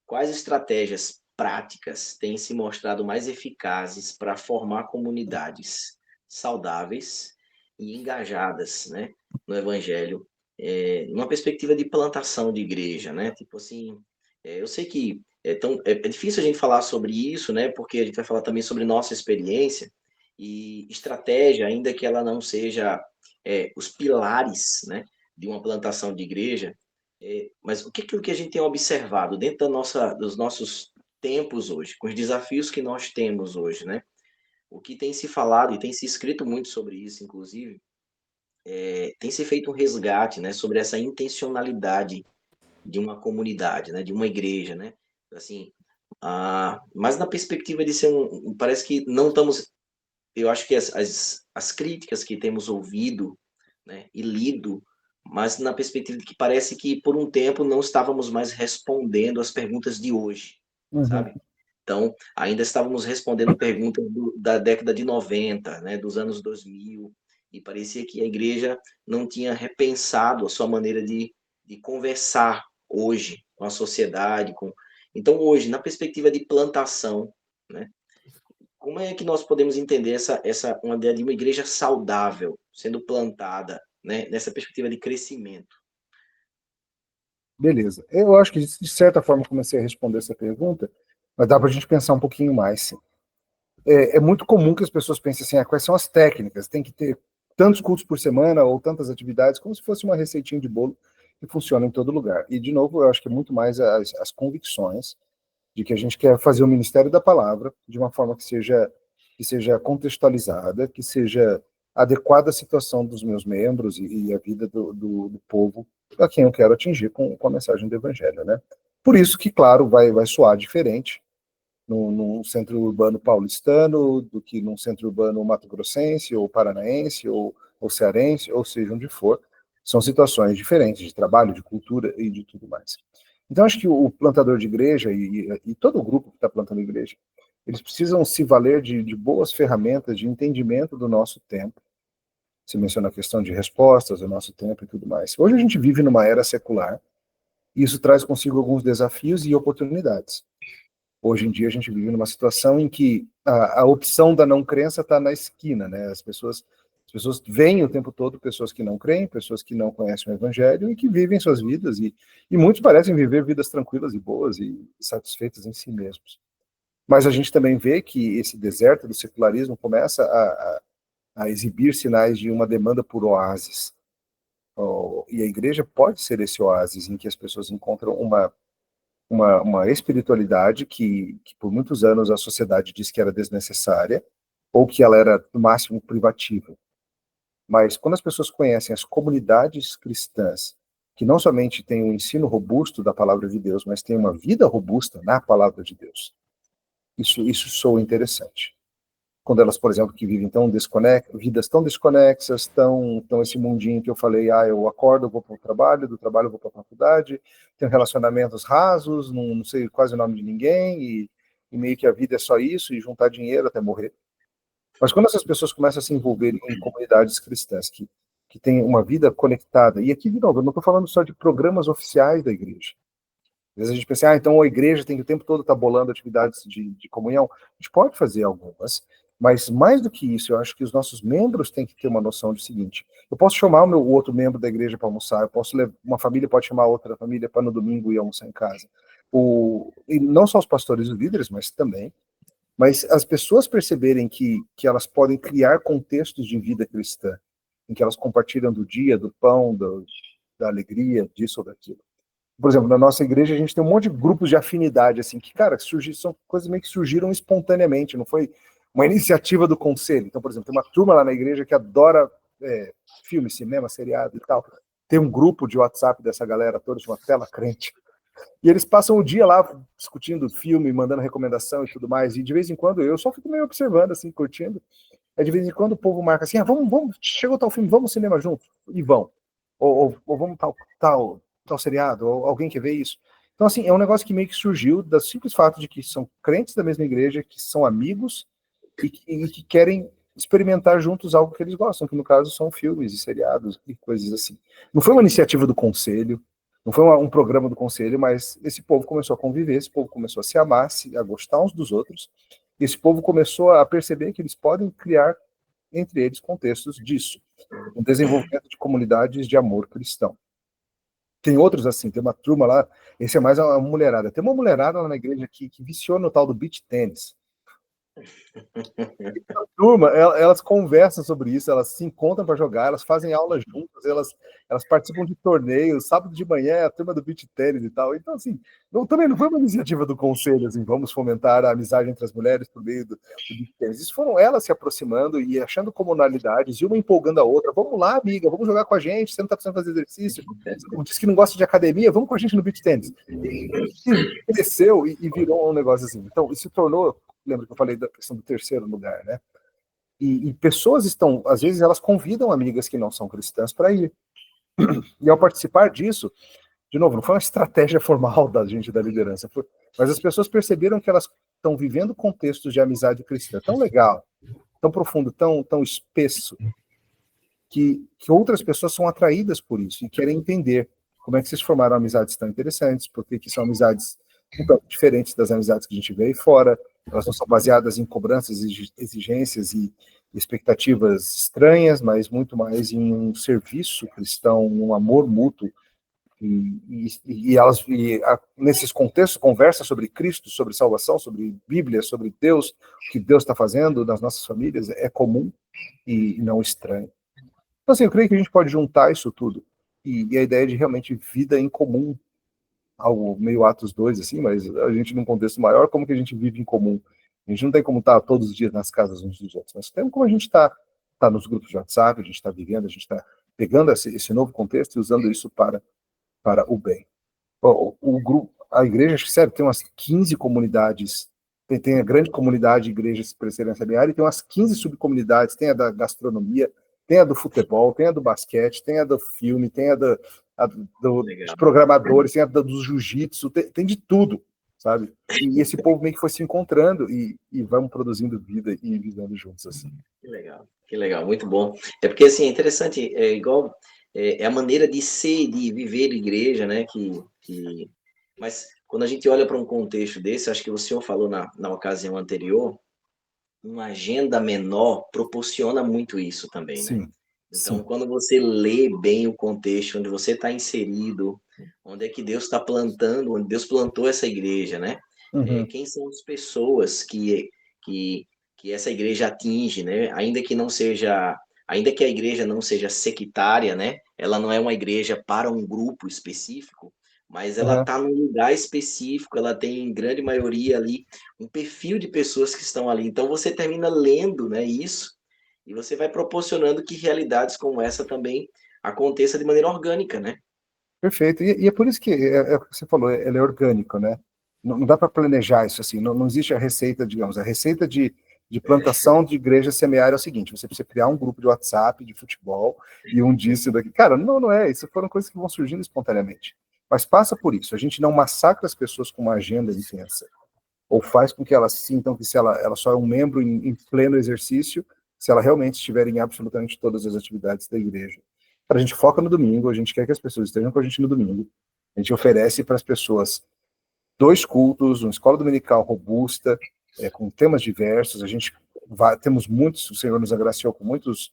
quais estratégias práticas têm se mostrado mais eficazes para formar comunidades saudáveis e engajadas, né, no Evangelho, numa perspectiva de plantação de igreja, né? Tipo assim, eu sei que é difícil a gente falar sobre isso, né? Porque a gente vai falar também sobre nossa experiência e estratégia, ainda que ela não seja os pilares, né, de uma plantação de igreja, mas o que é aquilo que a gente tem observado dentro dos nossos tempos hoje, com os desafios que nós temos hoje, né? O que tem se falado e tem se escrito muito sobre isso, inclusive, tem se feito um resgate, né, sobre essa intencionalidade de uma comunidade, né, de uma igreja, né? Assim, mas na perspectiva de ser parece que não estamos, eu acho que as críticas que temos ouvido, né, e lido, mas na perspectiva de que parece que por um tempo não estávamos mais respondendo as perguntas de hoje, Uhum. sabe? Então, ainda estávamos respondendo perguntas da década de 90, né, dos anos 2000, e parecia que a igreja não tinha repensado a sua maneira de conversar hoje com a sociedade. Então, hoje, na perspectiva de plantação, né, como é que nós podemos entender uma ideia de uma igreja saudável sendo plantada, né, nessa perspectiva de crescimento? Beleza. Eu acho que, de certa forma, comecei a responder essa pergunta, mas dá para a gente pensar um pouquinho mais. Sim. É muito comum que as pessoas pensem assim, quais são as técnicas? Tem que ter tantos cultos por semana ou tantas atividades, como se fosse uma receitinha de bolo que funciona em todo lugar. E, de novo, eu acho que é muito mais as convicções de que a gente quer fazer o ministério da palavra de uma forma que seja contextualizada, que seja adequada à situação dos meus membros e à vida do povo a quem eu quero atingir com a mensagem do evangelho, né? Por isso que, claro, vai soar diferente num centro urbano paulistano do que num centro urbano mato-grossense ou paranaense ou cearense, ou seja, onde for. São situações diferentes de trabalho, de cultura e de tudo mais. Então, acho que o plantador de igreja e todo o grupo que está plantando igreja, eles precisam se valer de boas ferramentas de entendimento do nosso tempo. Você menciona a questão de respostas do nosso tempo e tudo mais. Hoje a gente vive numa era secular, e isso traz consigo alguns desafios e oportunidades. Hoje em dia a gente vive numa situação em que a opção da não crença está na esquina, né? As pessoas veem o tempo todo pessoas que não creem, pessoas que não conhecem o evangelho e que vivem suas vidas e muitos parecem viver vidas tranquilas e boas e satisfeitas em si mesmos. Mas a gente também vê que esse deserto do secularismo começa a exibir sinais de uma demanda por oásis. E a igreja pode ser esse oásis em que as pessoas encontram uma espiritualidade que por muitos anos a sociedade disse que era desnecessária, ou que ela era, no máximo, privativa. Mas quando as pessoas conhecem as comunidades cristãs, que não somente têm um ensino robusto da palavra de Deus, mas têm uma vida robusta na palavra de Deus, isso soa interessante. Quando elas, por exemplo, que vivem vidas tão desconexas, tão esse mundinho que eu falei, eu acordo, eu vou para o trabalho, do trabalho eu vou para a faculdade, tenho relacionamentos rasos, não sei quase o nome de ninguém, e meio que a vida é só isso, e juntar dinheiro até morrer. Mas quando essas pessoas começam a se envolver em comunidades cristãs que têm uma vida conectada, e aqui, de novo, eu não estou falando só de programas oficiais da igreja. Às vezes a gente pensa, então a igreja tem que o tempo todo estar bolando atividades de comunhão. A gente pode fazer algumas, mas mais do que isso, eu acho que os nossos membros têm que ter uma noção do seguinte: eu posso chamar o outro membro da igreja para almoçar, uma família pode chamar outra família para no domingo ir almoçar em casa. E não só os pastores e os líderes, mas as pessoas perceberem que elas podem criar contextos de vida cristã, em que elas compartilham do dia, do pão, da alegria, disso ou daquilo. Por exemplo, na nossa igreja a gente tem um monte de grupos de afinidade, assim, que, cara, são coisas meio que surgiram espontaneamente, não foi uma iniciativa do conselho. Então, por exemplo, tem uma turma lá na igreja que adora filme, cinema, seriado e tal. Tem um grupo de WhatsApp dessa galera toda, chama Tela Crente. E eles passam o dia lá discutindo filme, mandando recomendação e tudo mais. E de vez em quando eu só fico meio observando, assim, curtindo. Aí de vez em quando o povo marca assim, vamos, chegou tal filme, vamos ao cinema junto. E vão. Ou vamos tal seriado, ou alguém quer ver isso. Então, assim, é um negócio que meio que surgiu do simples fato de que são crentes da mesma igreja, que são amigos e que querem experimentar juntos algo que eles gostam, que no caso são filmes e seriados e coisas assim. Não foi uma iniciativa do conselho, não foi um programa do conselho, mas esse povo começou a conviver, esse povo começou a se amar, a gostar uns dos outros, e esse povo começou a perceber que eles podem criar entre eles contextos disso, um desenvolvimento de comunidades de amor cristão. Tem outros assim, tem uma turma lá, esse é mais uma mulherada. Tem uma mulherada lá na igreja que viciou no tal do beach tênis. A turma, elas conversam sobre isso, elas se encontram para jogar, elas fazem aulas juntas, elas participam de torneios, sábado de manhã é a turma do beach tênis e tal. Então, assim, também não foi uma iniciativa do conselho, assim, vamos fomentar a amizade entre as mulheres por meio do beach tênis. Isso foram elas se aproximando e achando comunalidades, e uma empolgando a outra. Vamos lá, amiga, vamos jogar com a gente, você não está precisando fazer exercício, você disse que não gosta de academia, vamos com a gente no beach tênis. E cresceu e virou um negócio assim. Então, isso se tornou, lembra que eu falei da questão do terceiro lugar, né? E pessoas estão, às vezes, elas convidam amigas que não são cristãs para ir. E ao participar disso, de novo, não foi uma estratégia formal da gente da liderança, mas as pessoas perceberam que elas estão vivendo contextos de amizade cristã tão legal, tão profundo, tão espesso, que outras pessoas são atraídas por isso e querem entender como é que vocês formaram amizades tão interessantes, porque que são amizades um pouco diferentes das amizades que a gente vê aí fora. Elas não são baseadas em cobranças, exigências e expectativas estranhas, mas muito mais em um serviço cristão, um amor mútuo. Nesses contextos, conversa sobre Cristo, sobre salvação, sobre Bíblia, sobre Deus, o que Deus está fazendo nas nossas famílias, é comum e não estranho. Então, assim, eu creio que a gente pode juntar isso tudo e a ideia de realmente vida em comum, algo meio Atos 2, assim, mas a gente, num contexto maior, como que a gente vive em comum? A gente não tem como estar todos os dias nas casas uns dos outros, mas tem como a gente tá nos grupos de WhatsApp, a gente está vivendo, a gente está pegando esse novo contexto e usando isso para o bem. O grupo, a igreja, sério, tem umas 15 comunidades, tem a grande comunidade de igrejas presbiterianas semiáridas, e tem umas 15 subcomunidades, tem a da gastronomia, tem a do futebol, tem a do basquete, tem a do filme, tem a dos programadores, tem a dos jiu-jitsu, tem de tudo, sabe? E esse povo meio que foi se encontrando e vamos produzindo vida e vivendo juntos, assim. Que legal, muito bom. É porque, assim, é interessante, é igual, é a maneira de ser, de viver igreja, né, mas quando a gente olha para um contexto desse, acho que o senhor falou na ocasião anterior, uma agenda menor proporciona muito isso também, Sim, né? Então, sim. quando você lê bem o contexto onde você está inserido, onde é que Deus está plantando, onde Deus plantou essa igreja, né? Uhum. Quem são as pessoas que essa igreja atinge, né? Ainda que a igreja não seja sectária, né? Ela não é uma igreja para um grupo específico, mas ela Uhum. está num lugar específico, ela tem, em grande maioria ali, um perfil de pessoas que estão ali. Então, você termina lendo, né, isso, e você vai proporcionando que realidades como essa também aconteça de maneira orgânica, né? Perfeito. E é por isso que é o que você falou, ele é orgânico, né? Não dá para planejar isso assim, não existe a receita, digamos, a receita de plantação de igreja semear é o seguinte: você precisa criar um grupo de WhatsApp de futebol e um disso daqui. Cara, não é, isso foram coisas que vão surgindo espontaneamente. Mas passa por isso, a gente não massacra as pessoas com uma agenda intensa, ou faz com que elas sintam que se ela só é um membro em pleno exercício, se ela realmente estiver em absolutamente todas as atividades da igreja. A gente foca no domingo, a gente quer que as pessoas estejam com a gente no domingo, a gente oferece para as pessoas 2 cultos, uma escola dominical robusta, com temas diversos, temos muitos, o Senhor nos agraciou com muitos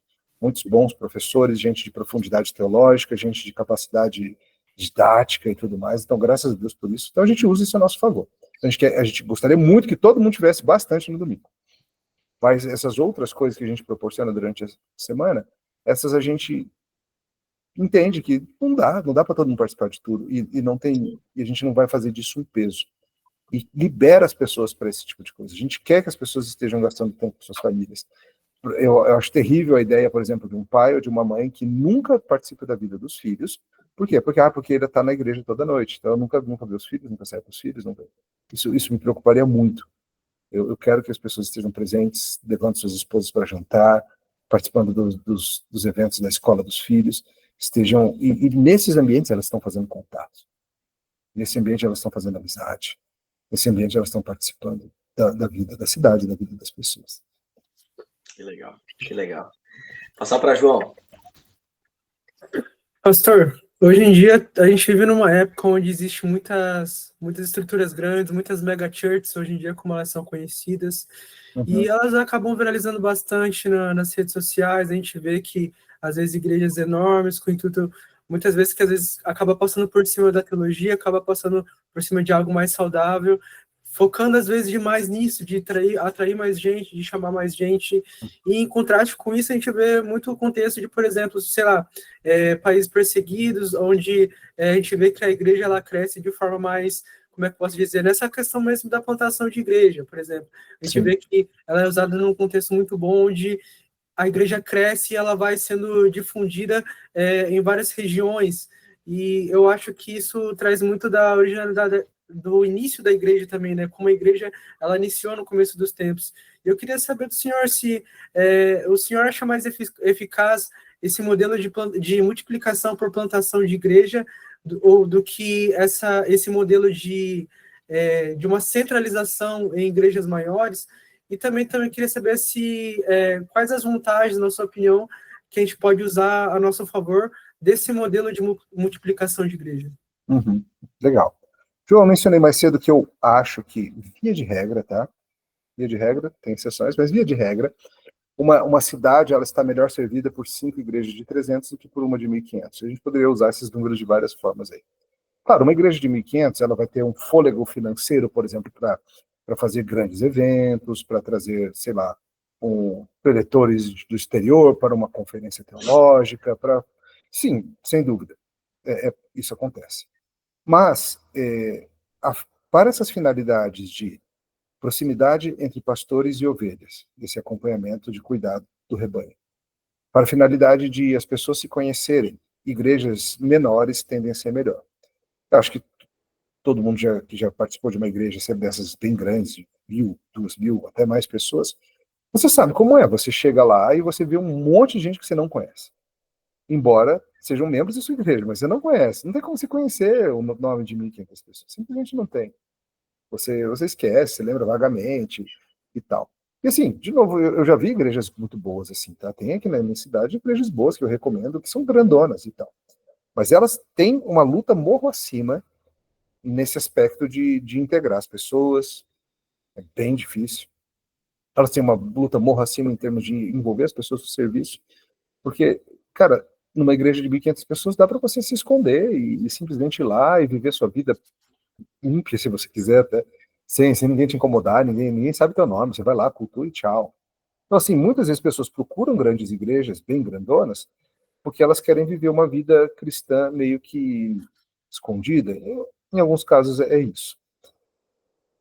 bons professores, gente de profundidade teológica, gente de capacidade didática e tudo mais, então graças a Deus por isso, então a gente usa isso a nosso favor. A gente gostaria muito que todo mundo tivesse bastante no domingo, mas essas outras coisas que a gente proporciona durante a semana, essas a gente entende que não dá para todo mundo participar de tudo, e não tem, e a gente não vai fazer disso um peso. E libera as pessoas para esse tipo de coisa. A gente quer que as pessoas estejam gastando tempo com suas famílias. Eu acho terrível a ideia, por exemplo, de um pai ou de uma mãe que nunca participa da vida dos filhos. Por quê? Porque ele está na igreja toda noite. Então, nunca vê os filhos, nunca sai com os filhos. Nunca... Isso me preocuparia muito. Eu quero que as pessoas estejam presentes, levando suas esposas para jantar, participando dos eventos da escola dos filhos, estejam... E nesses ambientes elas estão fazendo contato. Nesse ambiente elas estão fazendo amizade. Nesse ambiente elas estão participando da vida da cidade, da vida das pessoas. Que legal, que legal. Passar para João. Pastor, hoje em dia a gente vive numa época onde existem muitas estruturas grandes, muitas mega churches hoje em dia, como elas são conhecidas, e elas acabam viralizando bastante nas redes sociais. A gente vê que, às vezes, igrejas enormes, com intuito, muitas vezes, que às vezes acaba passando por cima da teologia, acaba passando por cima de algo mais saudável, focando às vezes demais nisso, de atrair mais gente, de chamar mais gente, e em contraste com isso a gente vê muito o contexto de, por exemplo, sei lá, países perseguidos, onde a gente vê que a igreja ela cresce de forma mais, como é que eu posso dizer, nessa questão mesmo da plantação de igreja, por exemplo. A gente vê que ela é usada num contexto muito bom, onde a igreja cresce e ela vai sendo difundida em várias regiões, e eu acho que isso traz muito da originalidade do início da igreja também, né? Como a igreja ela iniciou no começo dos tempos. Eu queria saber do senhor se o senhor acha mais eficaz esse modelo de multiplicação por plantação de igreja ou do que esse modelo de uma centralização em igrejas maiores. E também queria saber quais as vantagens, na sua opinião, que a gente pode usar a nosso favor desse modelo de multiplicação de igreja. Legal. João, eu mencionei mais cedo que eu acho que, via de regra, tá? Via de regra, tem exceções, mas via de regra, uma cidade ela está melhor servida por 5 igrejas de 300 do que por uma de 1.500. A gente poderia usar esses números de várias formas aí. Claro, uma igreja de 1.500 ela vai ter um fôlego financeiro, por exemplo, para fazer grandes eventos, para trazer, sei lá, preletores do exterior para uma conferência teológica, Sim, sem dúvida, isso acontece. Mas, para essas finalidades de proximidade entre pastores e ovelhas, desse acompanhamento de cuidado do rebanho, para a finalidade de as pessoas se conhecerem, igrejas menores tendem a ser melhor. Eu acho que todo mundo que já participou de uma igreja, sempre dessas bem grandes, de 1.000, 2.000, até mais pessoas, você sabe como é, você chega lá e você vê um monte de gente que você não conhece. Embora sejam membros da sua igreja, mas você não conhece. Não tem como você conhecer o nome de 1.500 pessoas. Simplesmente não tem. Você esquece, você lembra vagamente e tal. E assim, de novo, eu já vi igrejas muito boas assim, tá? Tem aqui na minha cidade igrejas boas que eu recomendo, que são grandonas e tal. Mas elas têm uma luta morro acima nesse aspecto de integrar as pessoas. É bem difícil. Elas têm uma luta morro acima em termos de envolver as pessoas no serviço. Porque, cara, numa igreja de 1.500 pessoas, dá para você se esconder e simplesmente ir lá e viver sua vida ímpia, se você quiser, até, sem ninguém te incomodar, ninguém sabe teu nome, você vai lá, cultua e tchau. Então, assim, muitas vezes pessoas procuram grandes igrejas, bem grandonas, porque elas querem viver uma vida cristã meio que escondida. Em alguns casos é isso.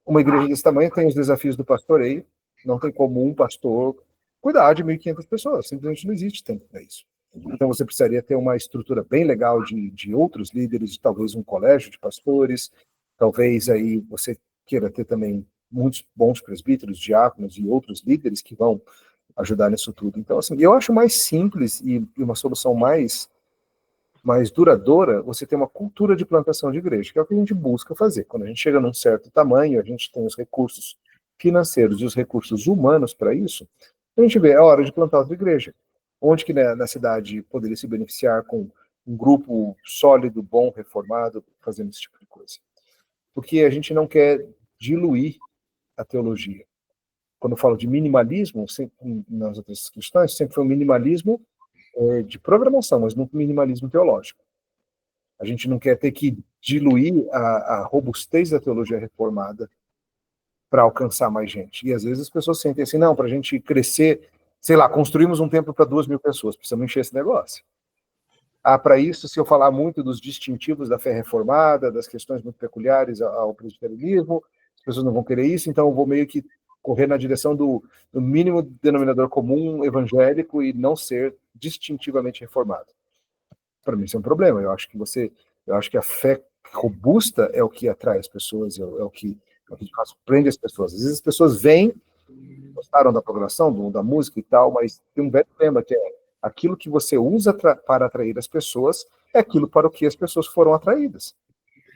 Uma igreja desse tamanho tem os desafios do pastoreio, não tem como um pastor cuidar de 1.500 pessoas, simplesmente não existe tempo para isso. Então você precisaria ter uma estrutura bem legal de outros líderes, talvez um colégio de pastores, talvez aí você queira ter também muitos bons presbíteros, diáconos e outros líderes que vão ajudar nisso tudo. Então, assim, eu acho mais simples e uma solução mais duradoura você ter uma cultura de plantação de igreja, que é o que a gente busca fazer. Quando a gente chega num certo tamanho, a gente tem os recursos financeiros e os recursos humanos para isso, a gente vê a hora de plantar outra igreja. Onde que na cidade poderia se beneficiar com um grupo sólido, bom, reformado, fazendo esse tipo de coisa. Porque a gente não quer diluir a teologia. Quando eu falo de minimalismo, sempre, nas outras questões, sempre foi um minimalismo de programação, mas não um minimalismo teológico. A gente não quer ter que diluir a robustez da teologia reformada para alcançar mais gente. E às vezes as pessoas sentem assim, não, para a gente crescer, sei lá, construímos um templo para 2.000 pessoas, precisamos encher esse negócio. Para isso, se eu falar muito dos distintivos da fé reformada, das questões muito peculiares ao presbiterianismo, as pessoas não vão querer isso, então eu vou meio que correr na direção do mínimo denominador comum evangélico e não ser distintivamente reformado. Para mim isso é um problema. Eu acho que a fé robusta é o que atrai as pessoas, é o que de fato prende as pessoas. Às vezes as pessoas vêm, gostaram da programação, da música e tal, mas tem um velho tema que é aquilo que você usa para atrair as pessoas é aquilo para o que as pessoas foram atraídas.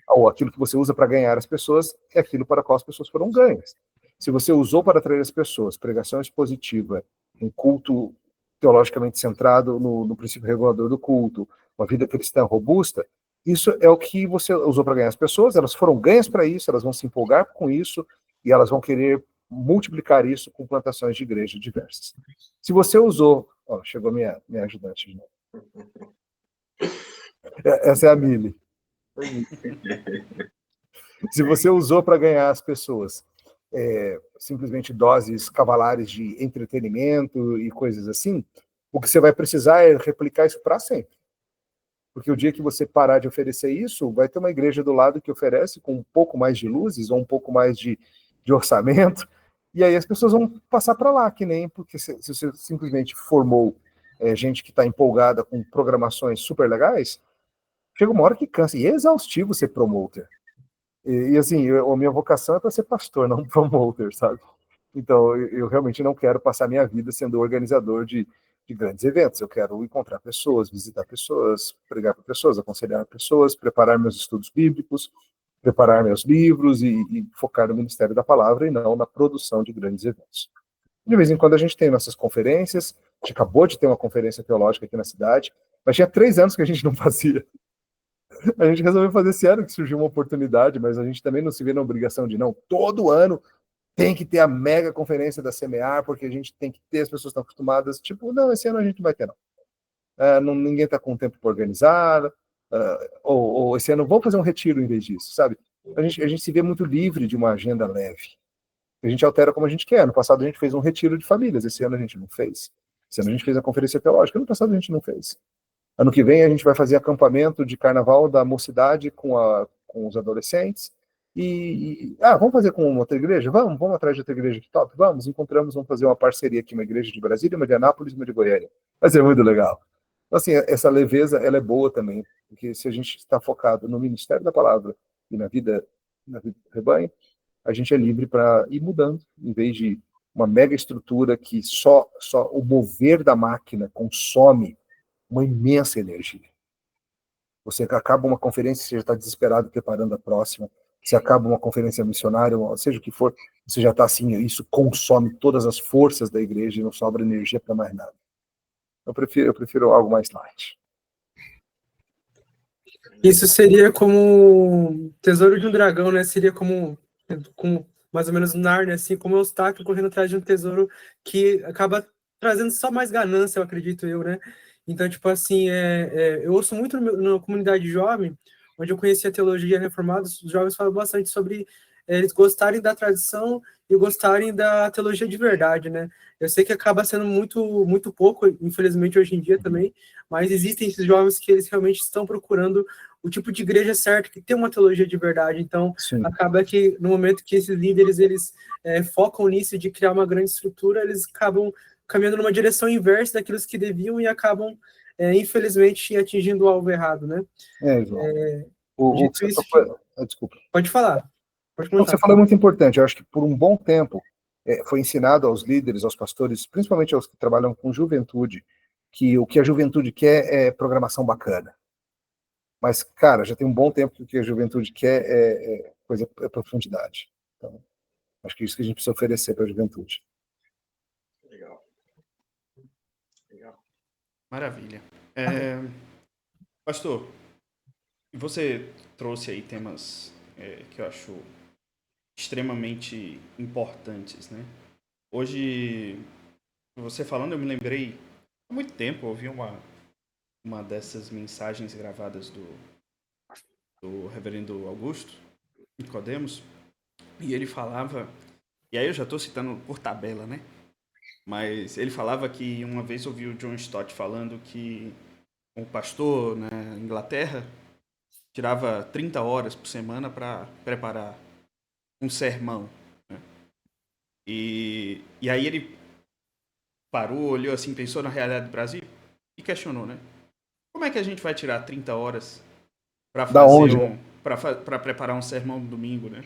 Ou aquilo que você usa para ganhar as pessoas é aquilo para o qual as pessoas foram ganhas. Se você usou para atrair as pessoas pregação expositiva, um culto teologicamente centrado no princípio regulador do culto, uma vida cristã robusta, isso é o que você usou para ganhar as pessoas, elas foram ganhas para isso, elas vão se empolgar com isso e elas vão querer multiplicar isso com plantações de igreja diversas. Se você usou... chegou minha ajudante de novo. Essa é a Mili. Se você usou para ganhar as pessoas simplesmente doses cavalares de entretenimento e coisas assim, o que você vai precisar é replicar isso para sempre. Porque o dia que você parar de oferecer isso, vai ter uma igreja do lado que oferece com um pouco mais de luzes ou um pouco mais de orçamento, e aí as pessoas vão passar para lá, que nem porque se você simplesmente formou gente que está empolgada com programações super legais, chega uma hora que cansa, e é exaustivo ser promoter. E assim, a minha vocação é para ser pastor, não promoter, sabe? Então, eu realmente não quero passar minha vida sendo organizador de grandes eventos. Eu quero encontrar pessoas, visitar pessoas, pregar para pessoas, aconselhar pessoas, preparar meus estudos bíblicos, preparar meus livros e focar no ministério da palavra e não na produção de grandes eventos. De vez em quando a gente tem nossas conferências, a gente acabou de ter uma conferência teológica aqui na cidade, mas tinha 3 anos que a gente não fazia. A gente resolveu fazer esse ano que surgiu uma oportunidade, mas a gente também não se vê na obrigação de não. Todo ano tem que ter a mega conferência da CMEAR, porque a gente tem que ter, as pessoas estão acostumadas. Tipo, não, esse ano a gente não vai ter, não. Ninguém está com tempo para organizar, ou esse ano vamos fazer um retiro em vez disso, sabe? A gente se vê muito livre de uma agenda leve. A gente altera como a gente quer. No passado a gente fez um retiro de famílias, esse ano a gente não fez. Esse ano a gente fez a conferência teológica, no passado a gente não fez. Ano que vem a gente vai fazer acampamento de carnaval da mocidade com os adolescentes. Vamos fazer com outra igreja? Vamos atrás de outra igreja que top? Vamos fazer uma parceria aqui, uma igreja de Brasília, uma de Anápolis e uma de Goiânia. Vai ser muito legal. Então, assim, essa leveza, ela é boa também, porque se a gente está focado no ministério da palavra e na vida do rebanho, a gente é livre para ir mudando, em vez de uma mega estrutura que só o mover da máquina consome uma imensa energia. Você acaba uma conferência, você já está desesperado preparando a próxima, você acaba uma conferência missionária, seja o que for, você já está assim, isso consome todas as forças da igreja e não sobra energia para mais nada. Eu prefiro algo mais light. Isso seria como Tesouro de um Dragão, né? Seria como mais ou menos Nárnia, assim, como Eustáquio correndo atrás de um tesouro que acaba trazendo só mais ganância, eu acredito eu, né? Então, tipo assim, eu ouço muito na comunidade jovem, onde eu conheci a teologia reformada, os jovens falam bastante sobre eles gostarem da tradição e gostarem da teologia de verdade, né? Eu sei que acaba sendo muito, muito pouco, infelizmente, hoje em dia também, mas existem esses jovens que eles realmente estão procurando o tipo de igreja certa, que tem uma teologia de verdade. Então, sim, acaba que no momento que esses líderes eles focam nisso de criar uma grande estrutura, eles acabam caminhando numa direção inversa daquilo que deviam e acabam, infelizmente, atingindo o alvo errado, né? João. Desculpa. Pode falar. Você falou muito importante. Eu acho que por um bom tempo foi ensinado aos líderes, aos pastores, principalmente aos que trabalham com juventude, que o que a juventude quer é programação bacana. Mas, cara, já tem um bom tempo que o que a juventude quer é profundidade. Então, acho que é isso que a gente precisa oferecer para a juventude. Legal. Maravilha. Pastor, você trouxe aí temas que eu acho extremamente importantes, né? Hoje, você falando, eu me lembrei, há muito tempo, eu ouvi uma dessas mensagens gravadas do reverendo Augusto Nicodemos, e ele falava, e aí eu já estou citando por tabela, né? Mas ele falava que uma vez ouviu o John Stott falando que um pastor na Inglaterra tirava 30 horas por semana para preparar um sermão. Né? E aí ele parou, olhou assim, pensou na realidade do Brasil e questionou, né? Como é que a gente vai tirar 30 horas para Da fazer onde, né? para preparar um sermão no domingo, né?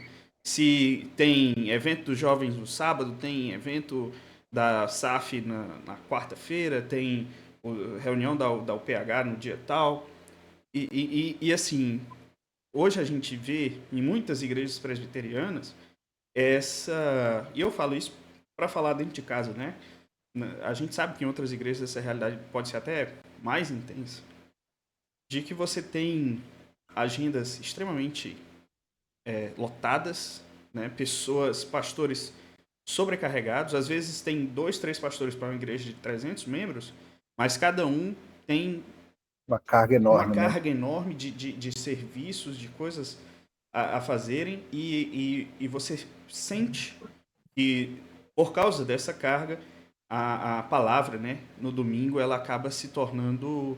Se tem evento dos jovens no sábado, tem evento da SAF na quarta-feira, tem reunião da UPH no dia tal. E assim, hoje a gente vê em muitas igrejas presbiterianas e eu falo isso para falar dentro de casa, né? A gente sabe que em outras igrejas essa realidade pode ser até mais intensa, de que você tem agendas extremamente lotadas, né? Pessoas, pastores sobrecarregados. Às vezes tem 2, 3 pastores para uma igreja de 300 membros, mas cada um tem Uma carga uma enorme, né? carga enorme de serviços, de coisas a fazerem, e você sente que, por causa dessa carga, a palavra, né, no domingo, ela acaba se tornando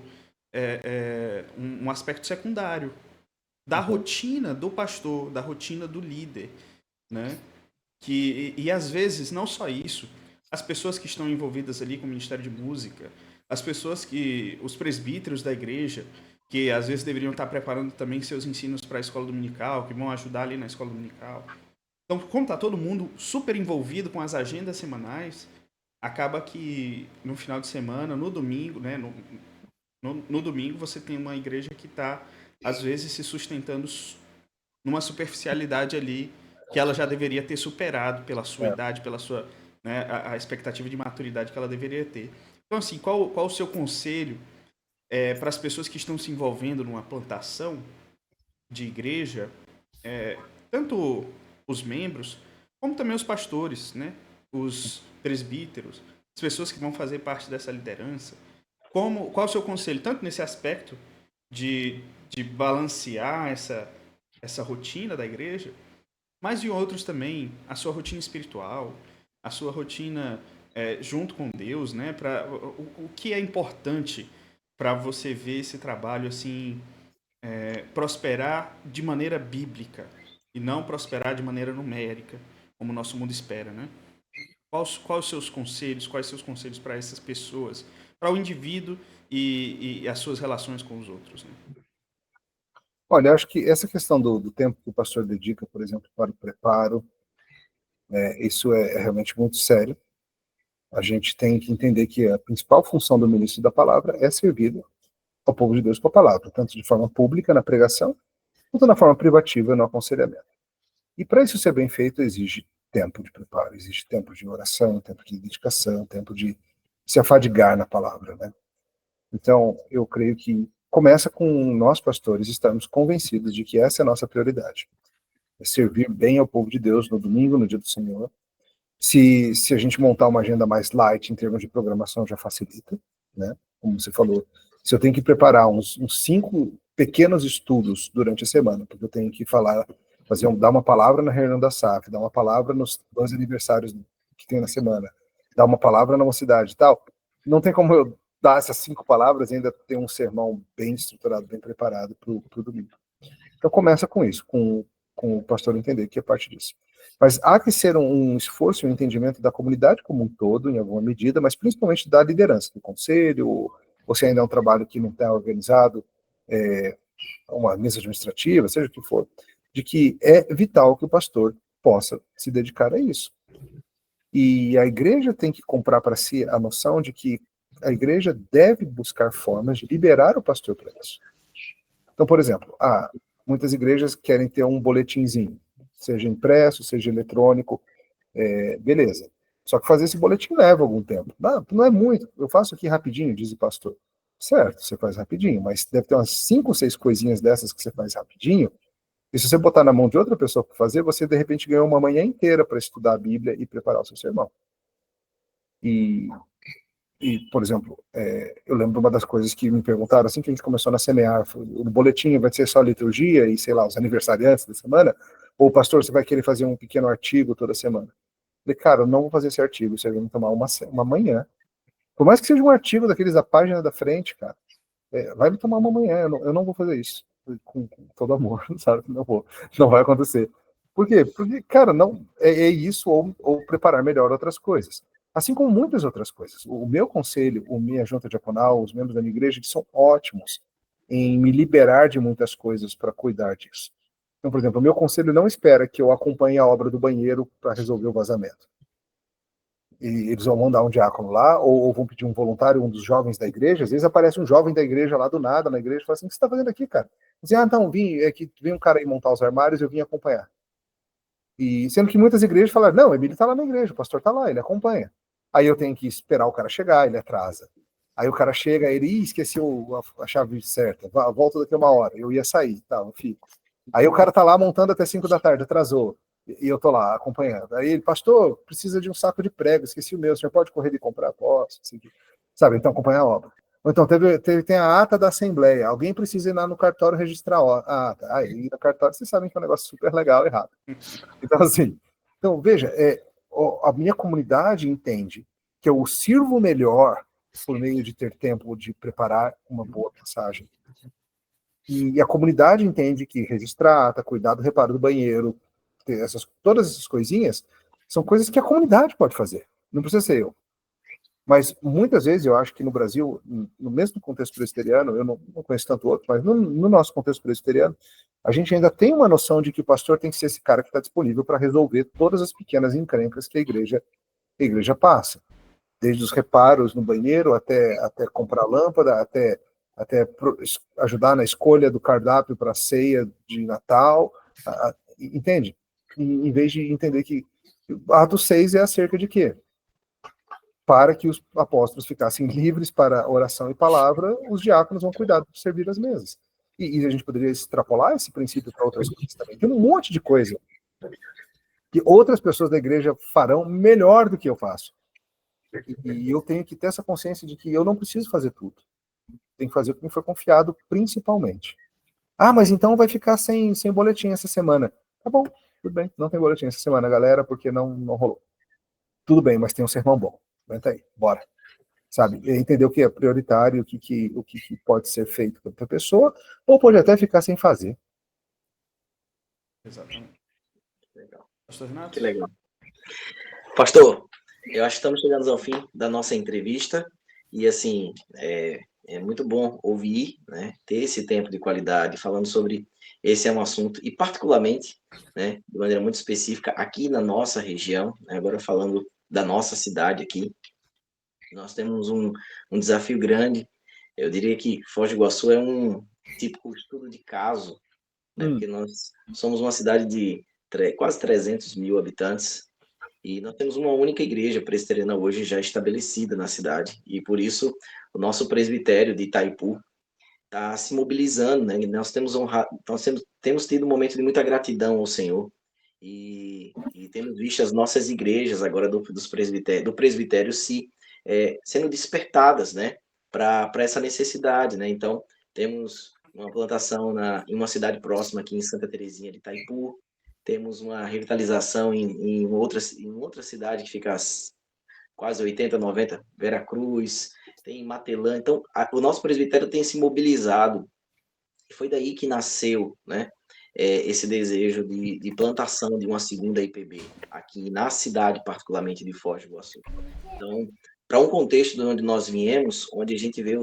um aspecto secundário da rotina do pastor, da rotina do líder, né? E às vezes, não só isso, as pessoas que estão envolvidas ali com o Ministério de Música, as pessoas os presbíteros da igreja, que às vezes deveriam estar preparando também seus ensinos para a escola dominical, que vão ajudar ali na escola dominical. Então, como está todo mundo super envolvido com as agendas semanais, acaba que no final de semana, no domingo, né, no domingo você tem uma igreja que está, às vezes, se sustentando numa superficialidade ali que ela já deveria ter superado pela sua É. idade, pela sua, né, a expectativa de maturidade que ela deveria ter. Então, assim, qual o seu conselho para as pessoas que estão se envolvendo numa plantação de igreja, tanto os membros, como também os pastores, né, os presbíteros, as pessoas que vão fazer parte dessa liderança? Qual o seu conselho, tanto nesse aspecto de balancear essa rotina da igreja, mas em outros também, a sua rotina espiritual, a sua rotina junto com Deus, né? O que é importante para você ver esse trabalho assim prosperar de maneira bíblica e não prosperar de maneira numérica, como o nosso mundo espera, né? Quais os seus conselhos? Quais seus conselhos para essas pessoas, para o indivíduo e as suas relações com os outros, né? Olha, acho que essa questão do tempo que o pastor dedica, por exemplo, para o preparo, isso é realmente muito sério. A gente tem que entender que a principal função do ministro da palavra é servir ao povo de Deus com a palavra, tanto de forma pública, na pregação, quanto na forma privativa, no aconselhamento. E para isso ser bem feito, exige tempo de preparo, exige tempo de oração, tempo de dedicação, tempo de se afadigar na palavra, né? Então, eu creio que começa com nós, pastores, estarmos convencidos de que essa é a nossa prioridade. É servir bem ao povo de Deus no domingo, no dia do Senhor. Se a gente montar uma agenda mais light em termos de programação, já facilita, né? Como você falou, se eu tenho que preparar uns 5 pequenos estudos durante a semana, porque eu tenho que dar uma palavra na reunião da SAF, dar uma palavra nos 2 aniversários que tem na semana, dar uma palavra na mocidade e tal, não tem como eu dar essas 5 palavras e ainda ter um sermão bem estruturado, bem preparado para o domingo. Então começa com isso, com o pastor entender que é parte disso. Mas há que ser um esforço e um entendimento da comunidade como um todo, em alguma medida, mas principalmente da liderança, do conselho, ou se ainda é um trabalho que não está organizado, uma mesa administrativa, seja o que for, de que é vital que o pastor possa se dedicar a isso. E a igreja tem que comprar para si a noção de que a igreja deve buscar formas de liberar o pastor para isso. Então, por exemplo, muitas igrejas querem ter um boletinzinho, seja impresso, seja eletrônico, beleza. Só que fazer esse boletim leva algum tempo. Não é muito, eu faço aqui rapidinho, diz o pastor. Certo, você faz rapidinho, mas deve ter umas 5 ou 6 coisinhas dessas que você faz rapidinho, e se você botar na mão de outra pessoa para fazer, você de repente ganhou uma manhã inteira para estudar a Bíblia e preparar o seu sermão. E, por exemplo, eu lembro uma das coisas que me perguntaram assim que a gente começou na semear, o boletim vai ser só liturgia e, sei lá, os aniversariantes da semana, ou pastor, você vai querer fazer um pequeno artigo toda semana? Eu falei, cara, eu não vou fazer esse artigo, você vai me tomar uma manhã. Por mais que seja um artigo daqueles da página da frente, cara, vai me tomar uma manhã, eu não vou fazer isso. Com todo amor, sabe? Não vou. Não vai acontecer. Por quê? Porque, cara, não é isso ou preparar melhor outras coisas. Assim como muitas outras coisas. O meu conselho, a minha junta diaconal, os membros da minha igreja, eles são ótimos em me liberar de muitas coisas para cuidar disso. Então, por exemplo, o meu conselho não espera que eu acompanhe a obra do banheiro para resolver o vazamento. E eles vão mandar um diácono lá, ou vão pedir um voluntário, um dos jovens da igreja. Às vezes aparece um jovem da igreja lá do nada, na igreja, e fala assim: o que você está fazendo aqui, cara? Dizem: então, é que vem um cara aí montar os armários, eu vim acompanhar. E sendo que muitas igrejas falaram: não, o Emílio está lá na igreja, o pastor está lá, ele acompanha. Aí eu tenho que esperar o cara chegar, ele atrasa. Aí o cara chega, ele esqueceu a chave certa, volta daqui a 1 hora, eu ia sair, tá, eu fico. Aí o cara tá lá montando até 5 da tarde, atrasou, e eu tô lá acompanhando. Aí ele: pastor, precisa de um saco de prego, esqueci o meu, o senhor pode correr e comprar? Posso, assim, sabe, então acompanha a obra. Ou então tem a ata da assembleia, alguém precisa ir lá no cartório registrar a ata. Aí no cartório vocês sabem que é um negócio super legal e rápido. Então, assim, veja, a minha comunidade entende que eu sirvo melhor por meio de ter tempo de preparar uma boa mensagem. E a comunidade entende que registrar ata, cuidar do reparo do banheiro, todas essas coisinhas, são coisas que a comunidade pode fazer. Não precisa ser eu. Mas muitas vezes eu acho que no Brasil, no mesmo contexto presbiteriano, eu não conheço tanto outro, mas no nosso contexto presbiteriano, a gente ainda tem uma noção de que o pastor tem que ser esse cara que está disponível para resolver todas as pequenas encrencas que a igreja passa. Desde os reparos no banheiro, até comprar lâmpada, até ajudar na escolha do cardápio para a ceia de Natal, entende? Em vez de entender que Atos 6 é acerca de quê? Para que os apóstolos ficassem livres para oração e palavra, os diáconos vão cuidar de servir as mesas. E a gente poderia extrapolar esse princípio para outras coisas também. Tem um monte de coisa que outras pessoas da igreja farão melhor do que eu faço. E eu tenho que ter essa consciência de que eu não preciso fazer tudo. Tenho que fazer o que me foi confiado, principalmente. Mas então vai ficar sem boletim essa semana. Tá bom, tudo bem. Não tem boletim essa semana, galera, porque não rolou. Tudo bem, mas tem um sermão bom. Aguenta aí, bora. Sabe? Entender o que é prioritário, o que pode ser feito para outra pessoa, ou pode até ficar sem fazer. Exatamente. Legal. Pastor Renato? Que legal. Pastor, eu acho que estamos chegando ao fim da nossa entrevista e, assim, é muito bom ouvir, né, ter esse tempo de qualidade falando sobre esse um assunto e, particularmente, né, de maneira muito específica, aqui na nossa região, né, agora falando da nossa cidade aqui, nós temos um desafio grande. Eu diria que Foz do Iguaçu é um típico estudo de caso, né, porque nós somos uma cidade de quase 300 mil habitantes, e nós temos uma única igreja presbiteriana hoje já estabelecida na cidade. E por isso o nosso presbitério de Itaipu está se mobilizando, né? Nós temos tido um momento de muita gratidão ao Senhor. E temos visto as nossas igrejas agora do presbitério sendo despertadas, né? Para essa necessidade, né? Então, temos uma plantação em uma cidade próxima aqui em Santa Terezinha de Itaipu. Temos uma revitalização em outra cidade que fica quase 80, 90, Veracruz, tem Matelã. Então, o nosso presbitério tem se mobilizado. E foi daí que nasceu, né, esse desejo de plantação de uma segunda IPB, aqui na cidade, particularmente de Foz do Iguaçu. Então, para um contexto de onde nós viemos, onde a gente vê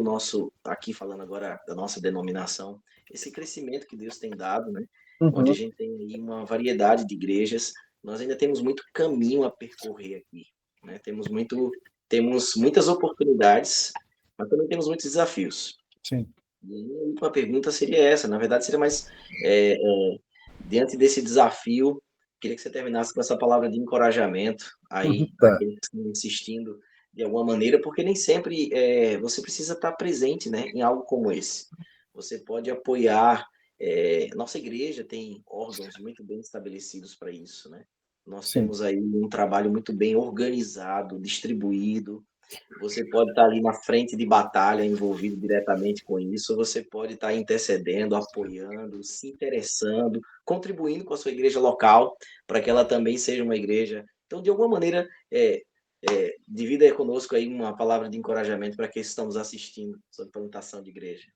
aqui falando agora da nossa denominação, esse crescimento que Deus tem dado, né? Onde a gente tem aí uma variedade de igrejas, nós ainda temos muito caminho a percorrer aqui, né? Temos muitas oportunidades, mas também temos muitos desafios. Sim. E a última pergunta seria essa, na verdade seria mais, diante desse desafio, queria que você terminasse com essa palavra de encorajamento aí, para aqueles que estão insistindo de alguma maneira, porque nem sempre você precisa estar presente, né, em algo como esse. Você pode apoiar, nossa igreja tem órgãos muito bem estabelecidos para isso, né? Nós temos aí um trabalho muito bem organizado, distribuído. Você pode estar ali na frente de batalha, envolvido diretamente com isso, você pode estar intercedendo, apoiando, se interessando, contribuindo com a sua igreja local, para que ela também seja uma igreja. Então, de alguma maneira, divida conosco aí uma palavra de encorajamento para quem estamos assistindo sobre plantação de igreja.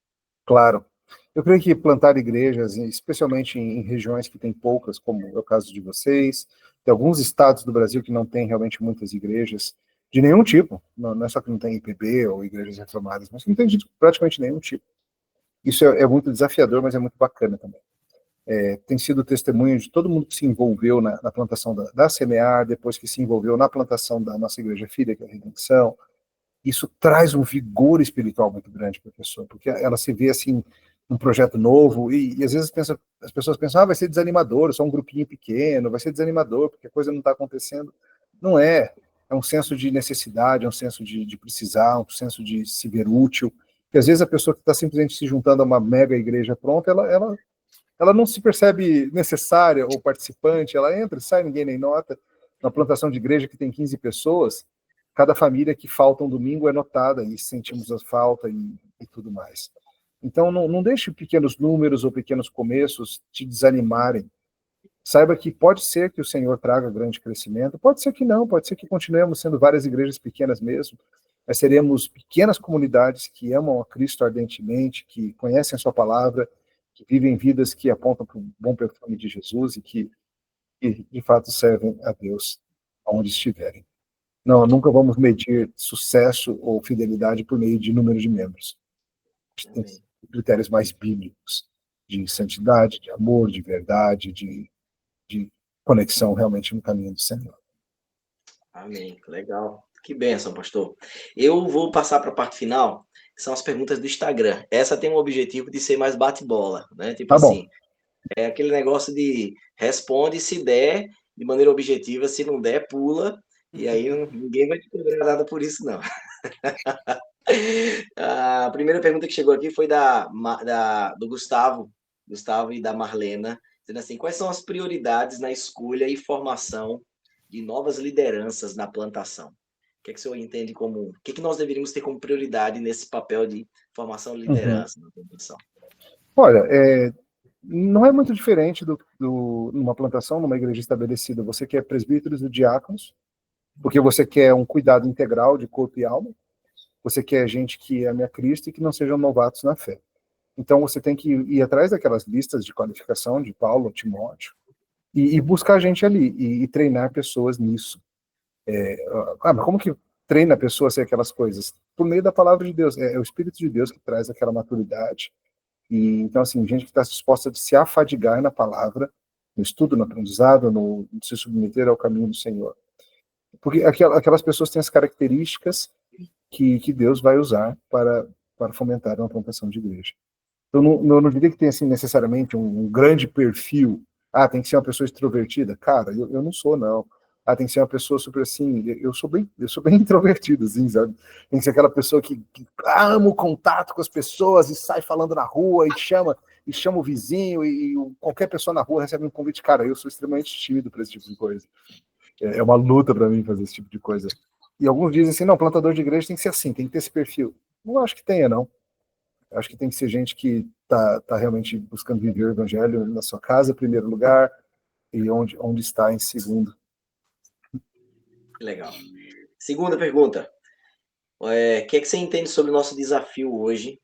Claro. Eu creio que plantar igrejas, especialmente em regiões que têm poucas, como é o caso de vocês, tem alguns estados do Brasil que não têm realmente muitas igrejas, de nenhum tipo, não é só que não tem IPB ou igrejas reformadas, mas que não tem de praticamente nenhum tipo. Isso é muito desafiador, mas é muito bacana também. Tem sido testemunho de todo mundo que se envolveu na plantação da Semear, depois que se envolveu na plantação da nossa igreja filha, que é a Redenção. Isso traz um vigor espiritual muito grande para a pessoa, porque ela se vê assim, um projeto novo, e às vezes as pessoas pensam, vai ser desanimador, só um grupinho pequeno, vai ser desanimador, porque a coisa não está acontecendo. Não é. É um senso de necessidade, é um senso de precisar, um senso de se ver útil, que às vezes a pessoa que está simplesmente se juntando a uma mega igreja pronta, ela não se percebe necessária ou participante, ela entra e sai, ninguém nem nota. Na plantação de igreja que tem 15 pessoas, cada família que falta um domingo é notada e sentimos a falta e tudo mais. Então, não deixe pequenos números ou pequenos começos te desanimarem. Saiba que pode ser que o Senhor traga grande crescimento, pode ser que não, pode ser que continuemos sendo várias igrejas pequenas mesmo, mas seremos pequenas comunidades que amam a Cristo ardentemente, que conhecem a sua palavra, que vivem vidas que apontam para o bom perfume de Jesus e que de fato servem a Deus onde estiverem. Não, nunca vamos medir sucesso ou fidelidade por meio de número de membros. Tem critérios mais bíblicos de santidade, de amor, de verdade, de conexão realmente no caminho do Senhor. Amém. Legal. Que bênção, pastor. Eu vou passar para a parte final, que são as perguntas do Instagram. Essa tem um objetivo de ser mais bate-bola, né? Tipo Tá assim, bom. é aquele negócio de responde se der, de maneira objetiva, se não der, pula, e aí ninguém vai te cobrar nada por isso, não. A primeira pergunta que chegou aqui foi do Gustavo e da Marlena, dizendo assim, quais são as prioridades na escolha e formação de novas lideranças na plantação? O que é que o senhor entende como... O que é que nós deveríamos ter como prioridade nesse papel de formação de liderança na plantação? Olha, não é muito diferente numa plantação, numa igreja estabelecida. Você quer presbíteros e diáconos, porque você quer um cuidado integral de corpo e alma. Você quer gente que ame a Cristo e que não sejam novatos na fé. Então você tem que ir atrás daquelas listas de qualificação de Paulo, Timóteo, e buscar gente ali, e treinar pessoas nisso. Mas como que treina a pessoa a ser aquelas coisas? Por meio da palavra de Deus. É o Espírito de Deus que traz aquela maturidade. E, então, assim, gente que está disposta a se afadigar na palavra, no estudo, no aprendizado, no se submeter ao caminho do Senhor. Porque aquelas pessoas têm as características que Deus vai usar para fomentar uma plantação de igreja. Eu não diria que tem assim, necessariamente um grande perfil. Tem que ser uma pessoa extrovertida. Cara, eu não sou, não. Tem que ser uma pessoa super assim. Eu sou bem introvertido, assim, sabe? Tem que ser aquela pessoa que ama o contato com as pessoas e sai falando na rua e chama o vizinho e qualquer pessoa na rua recebe um convite. Cara, eu sou extremamente tímido para esse tipo de coisa. É uma luta para mim fazer esse tipo de coisa. E alguns dizem assim, não, plantador de igreja tem que ser assim, tem que ter esse perfil. Não acho que tenha, não. Acho que tem que ser gente que tá realmente buscando viver o evangelho na sua casa, em primeiro lugar, e onde está em segundo. Legal. Segunda pergunta. O que é que você entende sobre o nosso desafio hoje,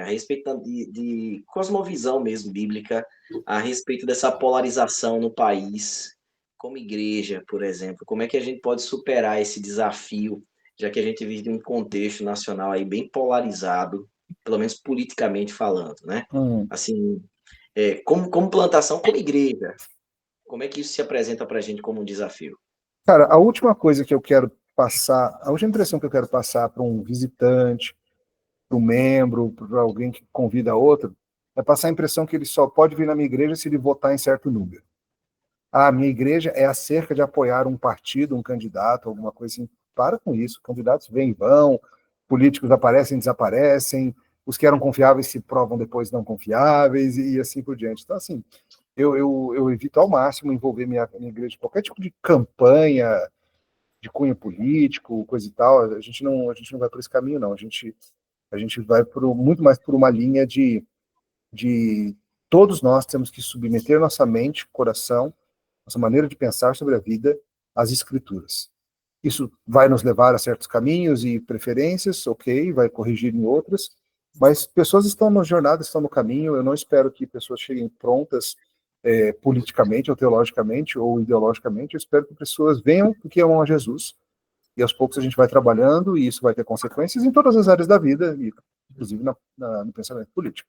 a respeito de cosmovisão mesmo, bíblica, a respeito dessa polarização no país, como igreja, por exemplo? Como é que a gente pode superar esse desafio, já que a gente vive em um contexto nacional aí bem polarizado, pelo menos politicamente falando, né? Assim, como plantação, como igreja, como é que isso se apresenta para a gente como um desafio? Cara, a última coisa que eu quero passar, a última impressão que eu quero passar para um visitante, para um membro, para alguém que convida outro, é passar a impressão que ele só pode vir na minha igreja se ele votar em certo número. A minha igreja é acerca de apoiar um partido, um candidato, alguma coisa assim. Para com isso. Candidatos vêm e vão, políticos aparecem e desaparecem, os que eram confiáveis se provam depois não confiáveis e assim por diante. Então, assim, eu evito ao máximo envolver minha igreja em qualquer tipo de campanha de cunho político, coisa e tal. A gente não vai por esse caminho, não. A gente vai muito mais por uma linha de todos nós temos que submeter nossa mente, coração, nossa maneira de pensar sobre a vida às escrituras. Isso vai nos levar a certos caminhos e preferências, ok, vai corrigir em outras, mas pessoas estão na jornada, estão no caminho. Eu não espero que pessoas cheguem prontas politicamente, ou teologicamente, ou ideologicamente. Eu espero que pessoas venham porque amam a Jesus, e aos poucos a gente vai trabalhando, e isso vai ter consequências em todas as áreas da vida, inclusive no pensamento político.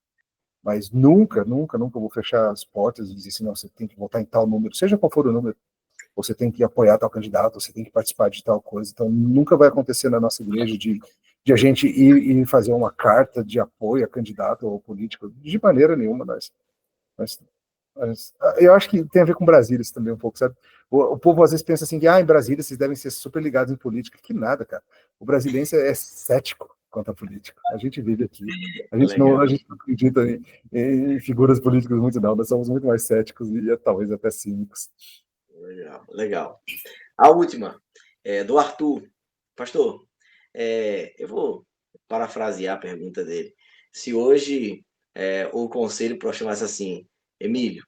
Mas nunca, nunca, nunca vou fechar as portas e dizer assim, não, você tem que votar em tal número, seja qual for o número, você tem que apoiar tal candidato, você tem que participar de tal coisa. Então, nunca vai acontecer na nossa igreja de a gente ir fazer uma carta de apoio a candidato ou político, de maneira nenhuma. Mas eu acho que tem a ver com Brasília isso também um pouco, sabe? O povo às vezes pensa assim, que em Brasília vocês devem ser super ligados em política. Que nada, cara. O brasileiro é cético quanto à política. A gente vive aqui. A gente não acredita em figuras políticas muito, não. Nós somos muito mais céticos e talvez até cínicos. Legal, legal. A última, do Arthur. Pastor, eu vou parafrasear a pergunta dele. Se hoje o conselho chamasse assim, Emílio,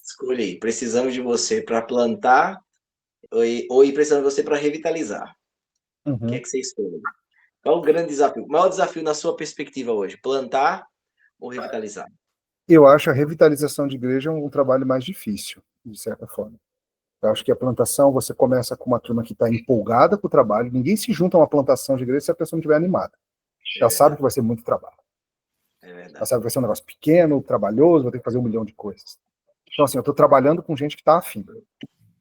escolha aí, precisamos de você para plantar ou precisamos de você para revitalizar. O que é que você escolhe? Qual é o grande desafio? O maior desafio na sua perspectiva hoje? Plantar ou revitalizar? Eu acho a revitalização de igreja um trabalho mais difícil, de certa forma. Eu acho que a plantação, você começa com uma turma que está empolgada com o trabalho, ninguém se junta a uma plantação de igreja se a pessoa não estiver animada. Ela sabe que vai ser muito trabalho. Ela sabe que vai ser um negócio pequeno, trabalhoso, vai ter que fazer 1 milhão de coisas. Então, assim, eu estou trabalhando com gente que está afim.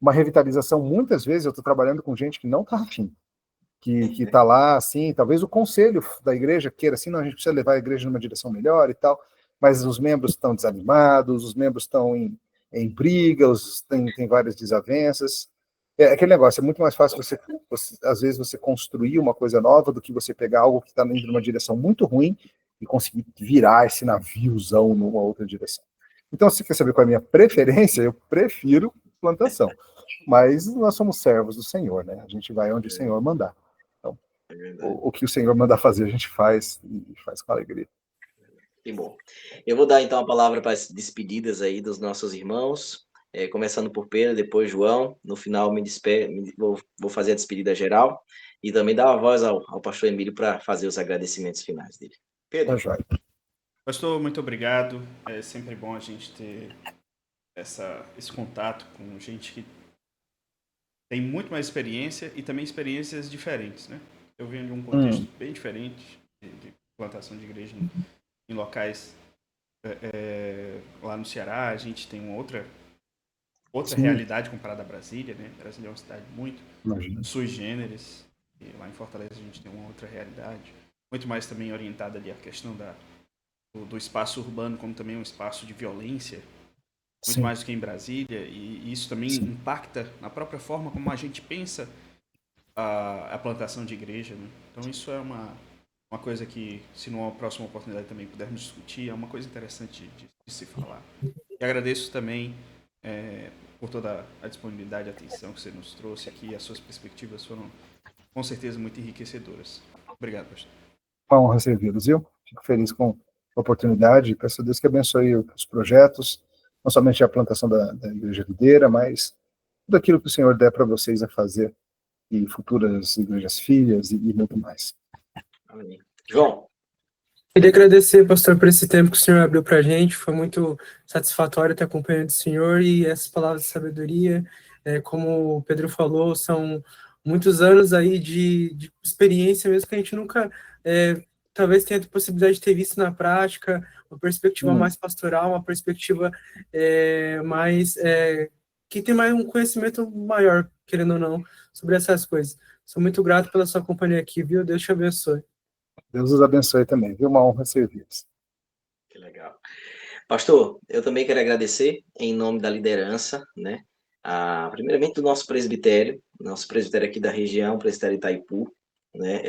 Uma revitalização, muitas vezes, eu estou trabalhando com gente que não está afim. Que está lá, assim, talvez o conselho da igreja queira, assim, não, a gente precisa levar a igreja numa direção melhor e tal, mas os membros estão desanimados, os membros estão em brigas, tem várias desavenças. É aquele negócio, é muito mais fácil às vezes, você construir uma coisa nova do que você pegar algo que está indo numa direção muito ruim e conseguir virar esse naviozão numa outra direção. Então, se você quer saber qual é a minha preferência, eu prefiro plantação. Mas nós somos servos do Senhor, né? A gente vai onde o Senhor mandar. Então, o que o Senhor manda fazer, a gente faz, e faz com alegria. Que bom. Eu vou dar, então, a palavra para as despedidas aí dos nossos irmãos, começando por Pedro, depois João. No final, vou fazer a despedida geral e também dar a voz ao pastor Emílio para fazer os agradecimentos finais dele. Pedro. Tá joia. Pastor, muito obrigado. É sempre bom a gente ter esse contato com gente que tem muito mais experiência e também experiências diferentes, né? Eu venho de um contexto bem diferente de plantação de igreja em locais lá no Ceará. A gente tem uma outra realidade comparada a Brasília, né? Brasília é uma cidade muito sui generis, e lá em Fortaleza a gente tem uma outra realidade, muito mais também orientada ali à questão do espaço urbano, como também um espaço de violência, muito mais do que em Brasília, e isso também impacta na própria forma como a gente pensa a plantação de igreja, né? Então isso é uma coisa que, se numa próxima oportunidade também pudermos discutir, é uma coisa interessante de se falar. E agradeço também por toda a disponibilidade e atenção que você nos trouxe aqui. As suas perspectivas foram, com certeza, muito enriquecedoras. Obrigado, pastor. Uma honra servi-los, viu? Fico feliz com a oportunidade. Peço a Deus que abençoe os projetos, não somente a plantação da Igreja Videira, mas tudo aquilo que o Senhor der para vocês a fazer, e futuras igrejas filhas e muito mais. Amém. João. Queria agradecer, pastor, por esse tempo que o senhor abriu para a gente. Foi muito satisfatório ter acompanhado o senhor e essas palavras de sabedoria. Como o Pedro falou, são muitos anos aí de experiência, mesmo que a gente nunca, talvez tenha a possibilidade de ter visto na prática, uma perspectiva mais pastoral, uma perspectiva mais que tem mais um conhecimento maior, querendo ou não, sobre essas coisas. Sou muito grato pela sua companhia aqui, viu? Deus te abençoe. Deus os abençoe também, viu? Uma honra servir-los. Que legal. Pastor, eu também quero agradecer em nome da liderança, né? Primeiramente do nosso presbitério aqui da região, o presbitério Itaipu, né?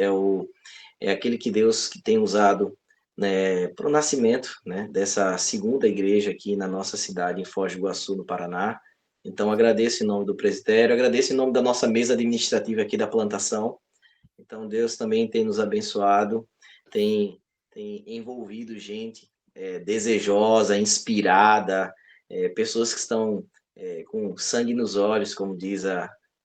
É aquele que Deus que tem usado, né, para o nascimento, né, dessa segunda igreja aqui na nossa cidade, em Foz do Iguaçu, no Paraná. Então, agradeço em nome do presbitério, agradeço em nome da nossa mesa administrativa aqui da plantação. Então, Deus também tem nos abençoado, tem envolvido gente desejosa, inspirada, pessoas que estão com sangue nos olhos, como diz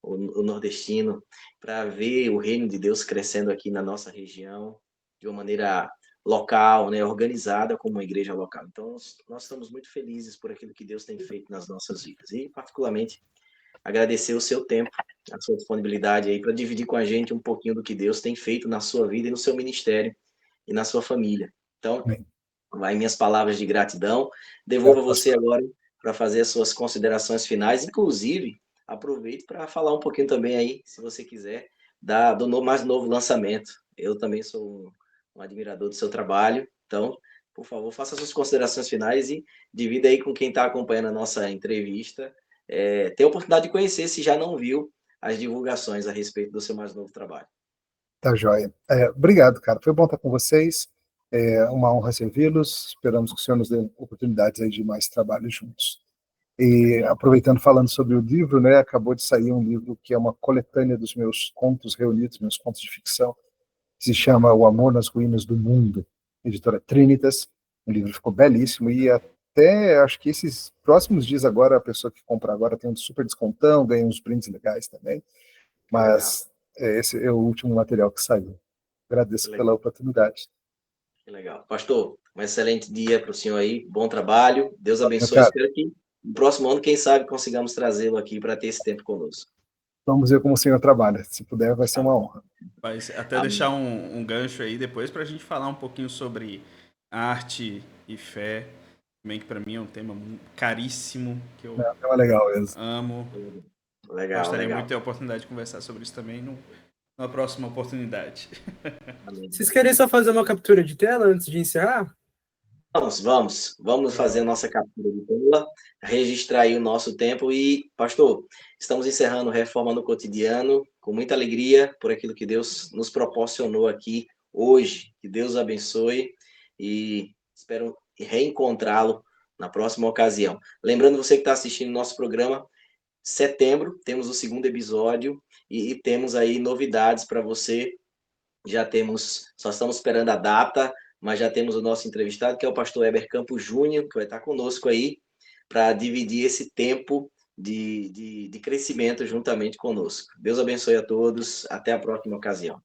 o nordestino, para ver o reino de Deus crescendo aqui na nossa região, de uma maneira local, né, organizada como uma igreja local. Então, nós estamos muito felizes por aquilo que Deus tem feito nas nossas vidas. E, particularmente, agradecer o seu tempo, a sua disponibilidade aí para dividir com a gente um pouquinho do que Deus tem feito na sua vida e no seu ministério e na sua família. Então, vai minhas palavras de gratidão. Devolvo a você agora para fazer as suas considerações finais. Inclusive, aproveito para falar um pouquinho também aí, se você quiser, do mais novo lançamento. Eu também sou um admirador do seu trabalho. Então, por favor, faça suas considerações finais e divida aí com quem está acompanhando a nossa entrevista. Tem a oportunidade de conhecer, se já não viu, as divulgações a respeito do seu mais novo trabalho. Tá joia. Obrigado, cara. Foi bom estar com vocês. É uma honra servi-los. Esperamos que o Senhor nos dê oportunidades aí de mais trabalho juntos. E aproveitando, falando sobre o livro, né, acabou de sair um livro que é uma coletânea dos meus contos reunidos, meus contos de ficção, que se chama O Amor nas Ruínas do Mundo, editora Trinitas. O livro ficou belíssimo e até acho que esses próximos dias agora, a pessoa que compra agora tem um super descontão, ganha uns brindes legais também. Mas esse é o último material que saiu. Agradeço pela oportunidade. Que legal. Pastor, um excelente dia para o senhor aí, bom trabalho, Deus abençoe. Cara, espero que no próximo ano, quem sabe, consigamos trazê-lo aqui para ter esse tempo conosco. vamos ver como o senhor trabalha. Se puder, vai ser uma honra. Vai até deixar um gancho aí depois para a gente falar um pouquinho sobre arte e fé, também que para mim é um tema caríssimo, que eu É legal mesmo. amo. Legal, Gostaria legal. muito de ter a oportunidade de conversar sobre isso também numa próxima oportunidade. Vocês querem só fazer uma captura de tela antes de encerrar? Vamos fazer a nossa captura de tela, registrar aí o nosso tempo e, pastor, estamos encerrando Reforma no Cotidiano com muita alegria por aquilo que Deus nos proporcionou aqui hoje. Que Deus abençoe e espero reencontrá-lo na próxima ocasião. Lembrando você que está assistindo nosso programa, setembro temos o segundo episódio e temos aí novidades para você. Só estamos esperando a data, mas já temos o nosso entrevistado, que é o pastor Heber Campos Júnior, que vai estar conosco aí para dividir esse tempo de crescimento juntamente conosco. Deus abençoe a todos. Até a próxima ocasião.